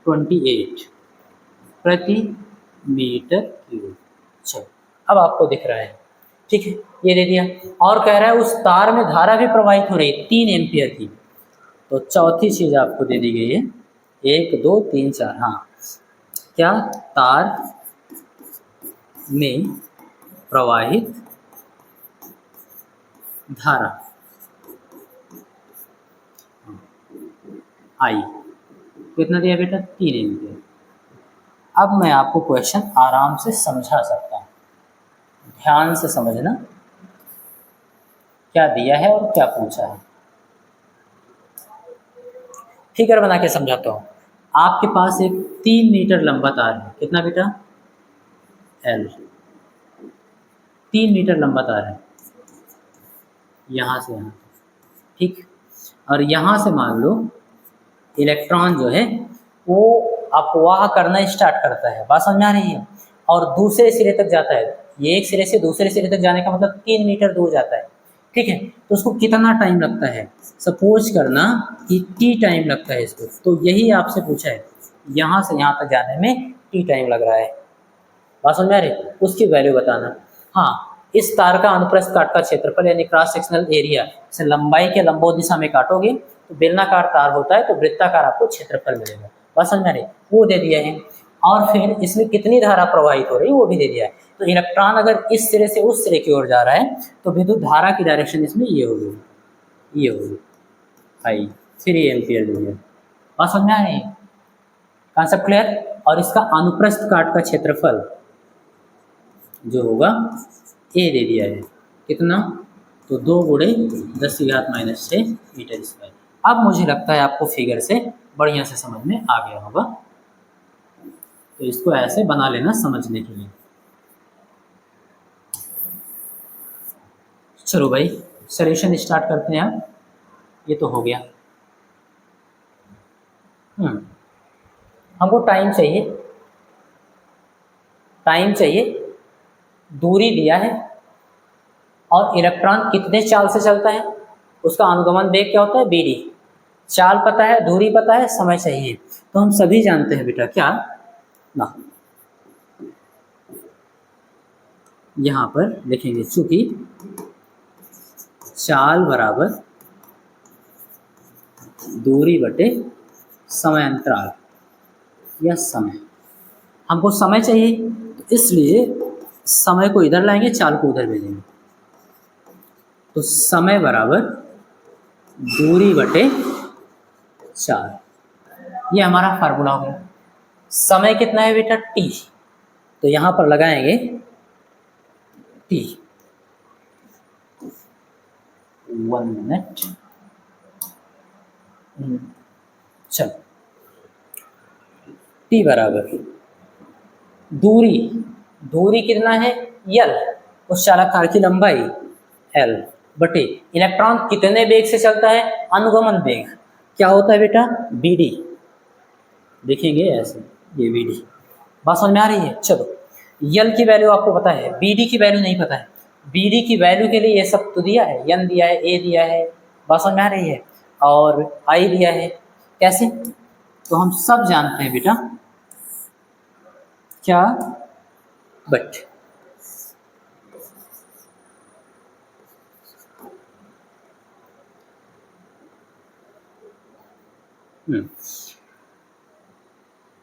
10⁻28 प्रति मीटर क्यूब। चलो, अब आपको दिख रहा है, ठीक है, ये दे दिया। और कह रहा है उस तार में धारा भी प्रवाहित हो रही है 3 एम्पियर की। तो चौथी चीज़ आपको दे दी गई है, 1 2 3 4, हाँ, क्या, तार में प्रवाहित धारा आई, कितना दिया बेटा, 3 एम्पियर। अब मैं आपको क्वेश्चन आराम से समझा सकता हूँ, ध्यान से समझना क्या दिया है और क्या पूछा है। फिगर बना के समझाता हूँ। आपके पास एक 3 मीटर लंबा तार है, कितना बेटा, L, 3 मीटर लंबा तार है। यहाँ से यहाँ, ठीक। और यहाँ से मान लो इलेक्ट्रॉन जो है वो अपवाह करना स्टार्ट करता है, बात समझ में आ रही है, और दूसरे सिरे तक जाता है। ये एक सिरे से दूसरे सिरे तक जाने का मतलब 3 मीटर दूर जाता है, ठीक है। तो उसको कितना टाइम लगता है, सपोज करना कि टी टाइम लगता है इसको, तो यही आपसे पूछा है, यहाँ से यहाँ तक जाने में टी टाइम लग रहा है, बात समझ में आ रही है, उसकी वैल्यू बताना। हाँ, इस तार का अनुप्रस्थ काट का क्षेत्रफल यानी क्रॉस सेक्शनल एरिया, से लंबाई के लंबोत दिशा में काटोगे तो बेलनाकार तार होता है तो वृत्ताकार आपको क्षेत्रफल मिलेगा, बात समझ में आ रही है, वो दे दिया है। और फिर इसमें कितनी धारा प्रवाहित हो रही है वो भी दे दिया है। तो इलेक्ट्रॉन अगर इस सिरे से उस सिरे की ओर जा रहा है तो विद्युत धारा की डायरेक्शन इसमें ये होगी, ये होगी आई 3 एम्पियर दे दिया, बात समझ में आ रही है, कॉन्सेप्ट क्लियर। और इसका अनुप्रस्थ काट का क्षेत्रफल जो होगा ए दे दिया है, कितना, तो 2 × 10⁻⁻⁶ मीटर स्क्वायर। अब मुझे लगता है आपको फिगर से बढ़िया से समझ में आ गया होगा, तो इसको ऐसे बना लेना समझने के लिए। चलो भाई सॉल्यूशन स्टार्ट करते हैं। अब ये तो हो गया, हमको टाइम चाहिए, टाइम चाहिए, दूरी दिया है और इलेक्ट्रॉन कितने चाल से चलता है, उसका अनुगमन वेग क्या होता है bd, चाल पता है, दूरी पता है, समय चाहिए। तो हम सभी जानते हैं बेटा क्या ना, यहाँ पर लिखेंगे चूंकि चाल बराबर दूरी बटे समय अंतराल या समय, हमको समय चाहिए तो इसलिए समय को इधर लाएंगे, चाल को उधर भेजेंगे, तो समय बराबर दूरी बटे चाल, ये हमारा फार्मूला हो गया। समय कितना है बेटा t, तो यहाँ पर लगाएंगे t, 1 मिनट, चलो t बराबर दूरी, दूरी कितना है l, उस चालक तार की लंबाई l बटे इलेक्ट्रॉन कितने वेग से चलता है, अनुगमन वेग क्या होता है बेटा bd, देखेंगे ऐसे ये bd, बात समझ में आ रही है। चलो l की वैल्यू आपको पता है, bd की वैल्यू नहीं पता है, bd की वैल्यू के लिए ये सब तो दिया है, n दिया है, a दिया है, बात समझ में आ रही है, और I दिया है, कैसे, तो हम सब जानते हैं बेटा क्या, but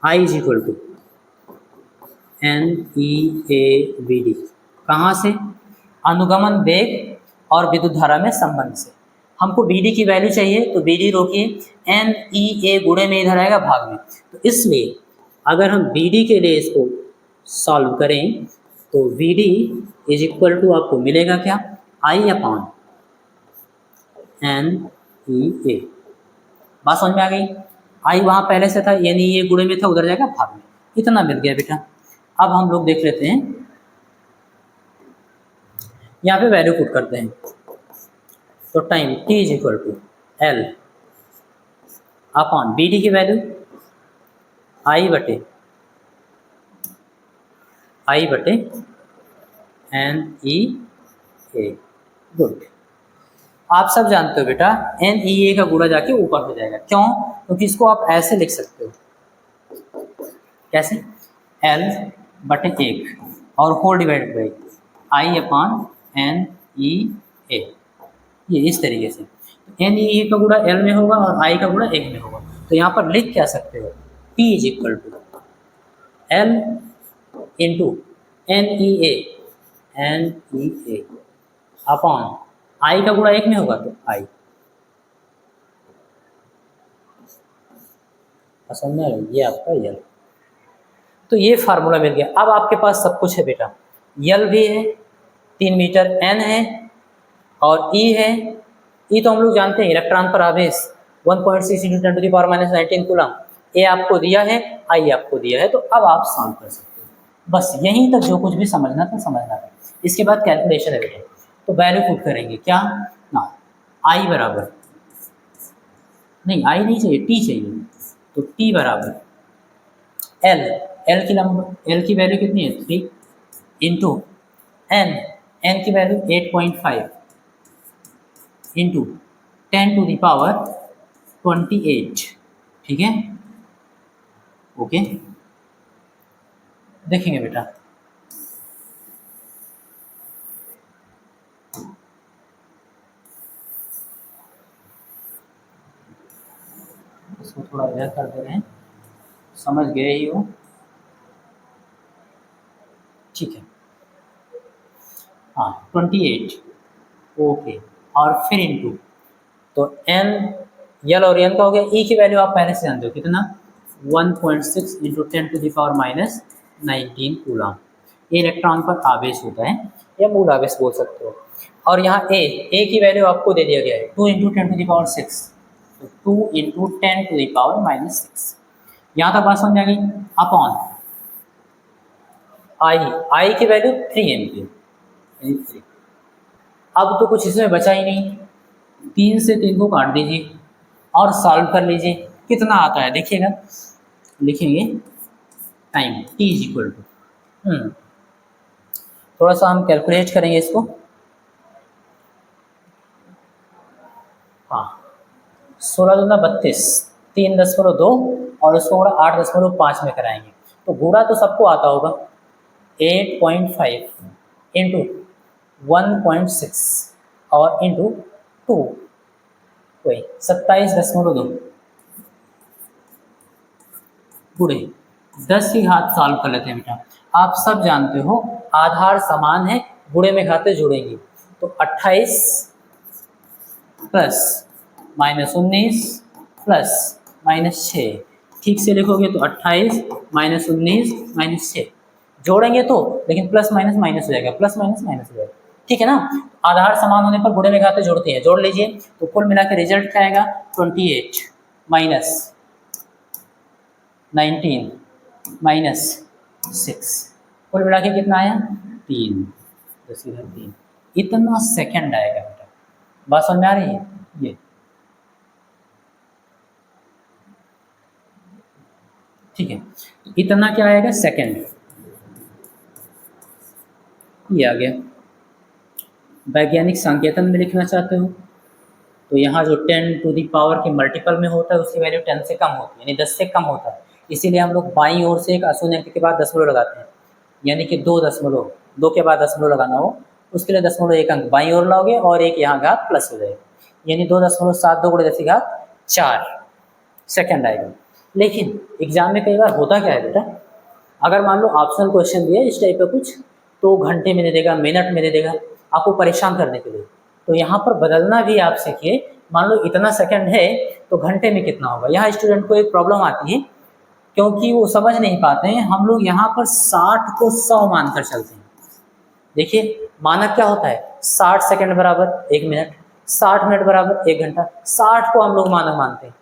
I is equal to NEAVD, कहाँ से, अनुगमन वेग और विद्युत धारा में संबंध से। हमको BD की वैल्यू चाहिए तो BD रोकिए, NEA गुणे में इधर आएगा भाग में, तो इसलिए अगर हम BD के लिए इसको सॉल्व करें तो VD इज इक्वल टू आपको मिलेगा क्या, I/NEA, बात समझ में आ गई। I वहाँ पहले से था, NEA गुणे में था, उधर जाएगा भाग में, इतना मिल गया बेटा। अब हम लोग देख लेते हैं, यहाँ पे वैल्यू पुट करते हैं, तो time t is equal to L upon BD की वैल्यू I बटे NEA, गुड। आप सब जानते हो बेटा NEA का गुणा जाके ऊपर हो जाएगा, क्यों, क्योंकि इसको आप ऐसे लिख सकते हो, कैसे, L बटे 1 और होल डिवाइडेड बाई I/NEA, ये इस तरीके से। NEA का गुणा L में होगा और I का गुणा 1 में होगा, तो यहाँ पर लिख क्या सकते हो, P is equal to L into NEA upon I का गुणा 1 में होगा तो I, समझ में, ये आपका L। तो ये फार्मूला मिल गया। अब आपके पास सब कुछ है बेटा, L भी है 3 मीटर, N है और E है। E तो हम लोग जानते हैं, इलेक्ट्रॉन पर आवेश 1.6 × 10⁻⁻19 कूलम। A आपको दिया है, I आपको दिया है, तो अब आप सॉल्व कर सकते हो। बस यहीं तक जो कुछ भी समझना था समझना था। इसके बाद कैलकुलेशन है बेटा, तो वैल्यू पुट करेंगे क्या ना, आई बराबर, नहीं आई नहीं चाहिए, टी चाहिए, तो टी बराबर एल, एल की वैल्यू कितनी है 3 इंटू एन, एन की वैल्यू 8.5 इंटू 10⁻28, ठीक है। ओके, देखेंगे बेटा इसको थोड़ा इधर कर दे रहे हैं, समझ गए ही हो, ठीक है। हाँ 28, ओके, और फिर इंटू, तो एन, यल और एन का हो गया। ई की वैल्यू आप पहले से जानते हो कितना, 1.6 इंटू 10⁻19 कूलम। ये इलेक्ट्रॉन पर आवेश होता है या मूल आवेश बोल सकते हो। और यहाँ ए की वैल्यू आपको दे दिया गया है 2 इंटू 10⁻6, तो 2 इंटू 10⁻6। यहाँ तक बात समझ आ गई। अपॉन आई की वैल्यू 3 एम्पियर, यानी 3। अब तो कुछ इसमें बचा ही नहीं, 3 से 3 को काट दीजिए और सॉल्व कर लीजिए, कितना आता है देखिएगा, लिखेंगे time t is equal to, थोड़ा सा हम कैलकुलेट करेंगे इसको। हाँ 16×32, 3.2 और उसको गुणा 8.5 में कराएंगे, तो गुणा तो सबको आता होगा, 8.5 इंटू 1.6 और इंटू 2, वही 27.2 गुणे 10 की घात सॉल्व कर लेते हैं बेटा। आप सब जानते हो आधार समान है, गुणे में घातें जुड़ेंगी, तो 28 प्लस -19 प्लस -6, ठीक से लिखोगे तो 28 -19 -6 जोड़ेंगे तो, लेकिन प्लस माइनस माइनस हो जाएगा, प्लस माइनस माइनस हो जाएगा, ठीक है ना। आधार समान होने पर गुणे में घातें जोड़ती हैं, जोड़ लीजिए, तो कुल मिला के रिजल्ट क्या आएगा, 28 माइनस 19 माइनस 6, कुल मिला के कितना आया 3, 10⁻3, इतना सेकंड आएगा बेटा। बात समझ में आ रही है, ये ठीक है, इतना क्या आएगा सेकंड, ये आ गया। वैज्ञानिक संकेतन में लिखना चाहते हो तो यहाँ जो 10 टू दी पावर के मल्टीपल में होता है उसकी वैल्यू 10 से कम होती है, यानी 10 से कम होता है, इसीलिए हम लोग बाईं ओर से एक अशून्य अंक के बाद दशमलव लगाते हैं, यानी कि 2 के बाद दशमलव लगाना हो, उसके लिए 0.1 अंक बाईं ओर लाओगे और एक यहाँ घात प्लस हो जाएगा, यानी 2.72 गुणे 10⁻4 सेकंड आएगा। लेकिन एग्जाम में कई बार होता क्या है बेटा, अगर मान लो ऑप्शनल क्वेश्चन दिया इस टाइप का कुछ, तो घंटे में दे देगा, मिनट में दे देगा, आपको परेशान करने के लिए, तो यहाँ पर बदलना भी आप सीखिए। मान लो इतना सेकंड है तो घंटे में कितना होगा। यहाँ स्टूडेंट को एक प्रॉब्लम आती है, क्योंकि वो समझ नहीं पाते हैं, हम लोग यहाँ पर 60 को 100 मानकर चलते हैं। देखिए मानक क्या होता है, 60 सेकंड बराबर 1 मिनट, 60 मिनट बराबर 1 घंटा, 60 को हम लोग मानक मानते हैं।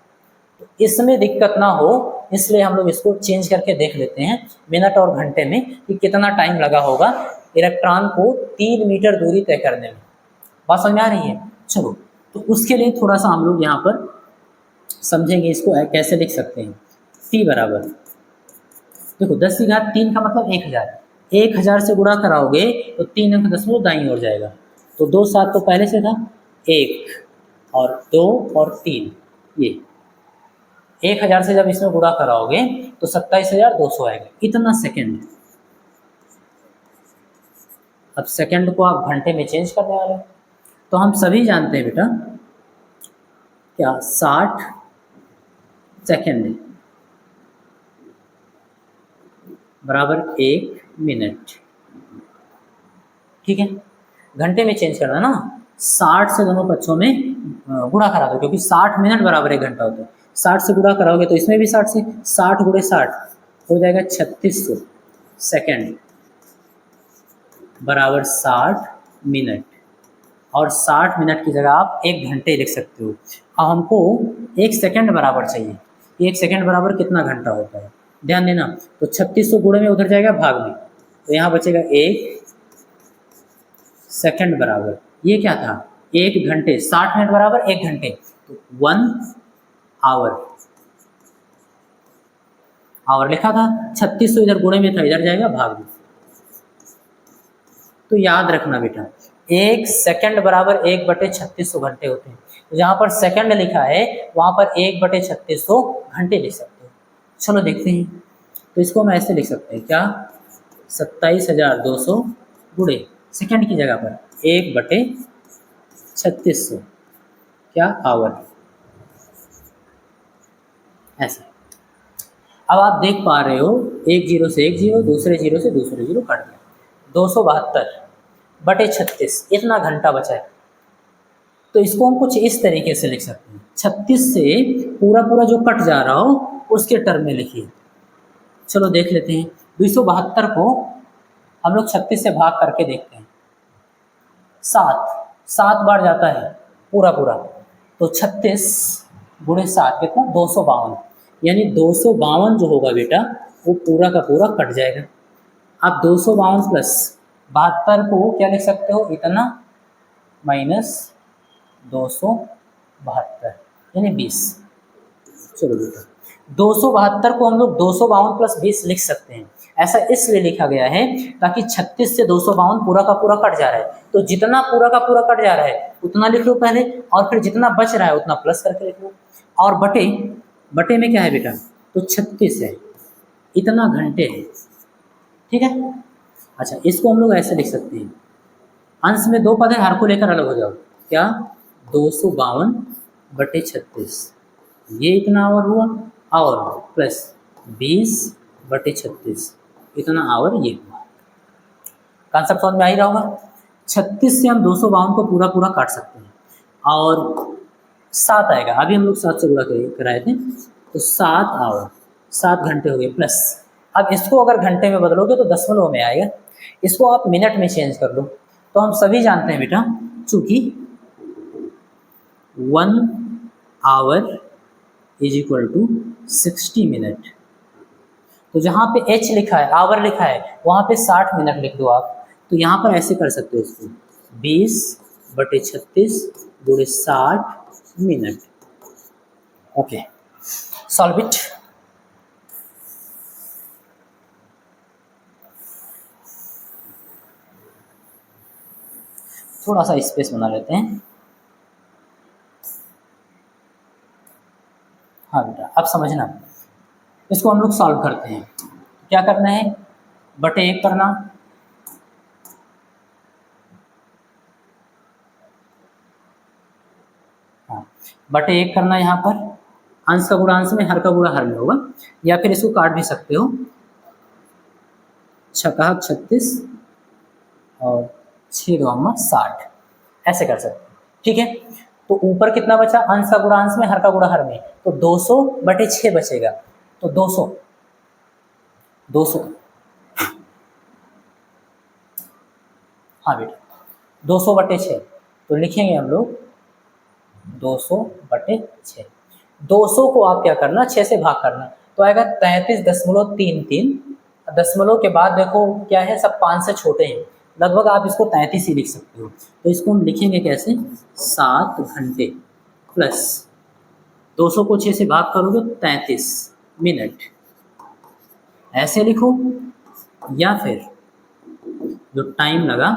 तो इसमें दिक्कत ना हो इसलिए हम लोग इसको चेंज करके देख लेते हैं मिनट और घंटे में कि कितना टाइम लगा होगा इलेक्ट्रॉन को 3 मीटर दूरी तय करने में। बात समझ में आ रही है। चलो तो उसके लिए थोड़ा सा हम लोग यहाँ पर समझेंगे, इसको कैसे लिख सकते हैं। टी बराबर, देखो 10⁻3 का मतलब 1000, 1000 से गुणा कराओगे तो 3 अंक दशमलव दाईं ओर जाएगा, तो 2 7 तो पहले से था, 1 और 2 और 3, ये 1000 से जब इसमें गुणा कराओगे तो 27,200 आएगा, इतना सेकंड। अब सेकंड को आप घंटे में चेंज करने वाले, तो हम सभी जानते हैं बेटा क्या 60 सेकंड बराबर 1 मिनट, ठीक है। घंटे में चेंज करना ना, 60 से दोनों पक्षों में गुणा करा दो, क्योंकि 60 मिनट बराबर 1 घंटा होता है। 60 से गुणा कराओगे तो इसमें भी 60 से, 60 गुणे 60 हो जाएगा 3600 सेकंड बराबर 60 मिनट, और 60 मिनट की जगह आप 1 घंटे लिख सकते हो। अब हमको 1 सेकंड बराबर चाहिए, 1 सेकंड बराबर कितना घंटा होता है, ध्यान देना। तो 3600 गुणे में उधर जाएगा भाग में, तो यहाँ बचेगा 1 सेकंड बराबर, ये क्या था 1 घंटे, 60 मिनट बराबर 1 घंटे, तो 1 आवर, आवर लिखा था, 3600 इधर गुणे में था, इधर जाएगा भाग में। तो याद रखना बेटा, 1 सेकंड बराबर 1/3600 घंटे होते हैं। तो जहाँ पर सेकंड लिखा है वहाँ पर 1/3600 घंटे लिख सकते हो। चलो देखते हैं, तो इसको हम ऐसे लिख सकते हैं क्या, 27,200 गुणे सेकंड की जगह पर 1/3600 क्या आवर, ऐसे। अब आप देख पा रहे हो, एक जीरो से एक जीरो, दूसरे जीरो से दूसरे जीरो कट गया, 272/36 इतना घंटा बचा है। तो इसको हम कुछ इस तरीके से लिख सकते हैं, 36 से पूरा पूरा जो कट जा रहा हो उसके टर्म में लिखिए। चलो देख लेते हैं, 272 को हम लोग 36 से भाग करके देखते हैं, 7 बार जाता है पूरा पूरा, तो 36 गुणे 7 कितना, 252, यानी 252 जो होगा बेटा वो पूरा का पूरा कट जाएगा। आप 252 प्लस 72 को क्या लिख सकते हो, इतना माइनस 272 यानी 20। चलो बेटा 272 को हम लोग 252 प्लस 20 लिख सकते हैं। ऐसा इसलिए लिखा गया है ताकि 36 से 252 पूरा का पूरा कट जा रहा है, तो जितना पूरा का पूरा कट जा रहा है उतना लिख लो पहले, और फिर जितना बच रहा है उतना प्लस करके लिख लो, और बटे में क्या है बेटा, तो 36 है, इतना घंटे है, ठीक है। अच्छा इसको हम लोग ऐसे लिख सकते हैं, अंश में 2 पद है, हर को लेकर अलग हो जाओ, क्या 252/36, ये इतना आवर हुआ, और प्लस 20/36 इतना आवर ये हुआ। कॉन्सेप्ट समझ में आ ही रहा होगा। 36 से हम 252 को पूरा पूरा काट सकते हैं, और 7 आएगा, अभी हम लोग 7 से गुणा कराए थे, तो 7 आवर, 7 घंटे हो गए प्लस। अब इसको अगर घंटे में बदलोगे तो दशमलव में आएगा, इसको आप मिनट में चेंज कर लो। तो हम सभी जानते हैं बेटा, चूंकि 1 hour is equal to 60 minute, तो जहाँ पे h लिखा है, आवर लिखा है, वहाँ पे 60 मिनट लिख दो आप। तो यहाँ पर ऐसे कर सकते हो इसको, 20/36 गुणे 60 मिनट। Okay solve it. थोड़ा सा स्पेस बना लेते हैं। हाँ बेटा अब समझना, इसको हम लोग सॉल्व करते हैं। क्या करना है, बटे 1 करना, हाँ बटे 1 करना, यहाँ पर अंश का गुणा अंश में, हर का गुणा हर में होगा, या फिर इसको काट भी सकते हो, 36 और 6 2 60, ऐसे कर सकते हो, ठीक है। तो ऊपर कितना बचा, अंश का गुणा अंश में, हर का गुणा हर में, तो 200/6 बचेगा, तो 200 हाँ बेटा 200/6, तो लिखेंगे हम लोग 200/6। 200 को आप क्या करना, 6 से भाग करना, तो आएगा 33.33। दशमलव के बाद देखो क्या है, सब 5 से छोटे हैं, लगभग आप इसको 33 ही लिख सकते हो। तो इसको हम लिखेंगे कैसे, 7 घंटे प्लस 200 को 6 से भाग करोगे 33 मिनट, ऐसे लिखो, या फिर जो टाइम लगा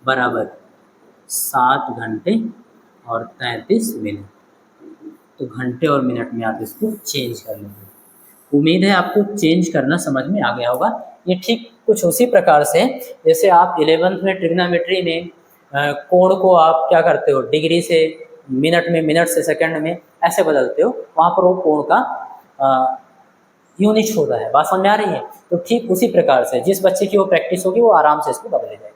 बराबर 7 घंटे और 33 मिनट, तो घंटे और मिनट में आप इसको चेंज कर लेंगे। उम्मीद है आपको चेंज करना समझ में आ गया होगा। ये ठीक कुछ उसी प्रकार से जैसे आप 11th में ट्रिग्नोमेट्री में कोण को आप क्या करते हो, डिग्री से मिनट में, मिनट से सेकंड में ऐसे बदलते हो, वहाँ पर वो कोण का यूनिट होता है। बात समझ में आ रही है। तो ठीक उसी प्रकार से जिस बच्चे की वो प्रैक्टिस होगी वो आराम से इसको बदले जाएगा।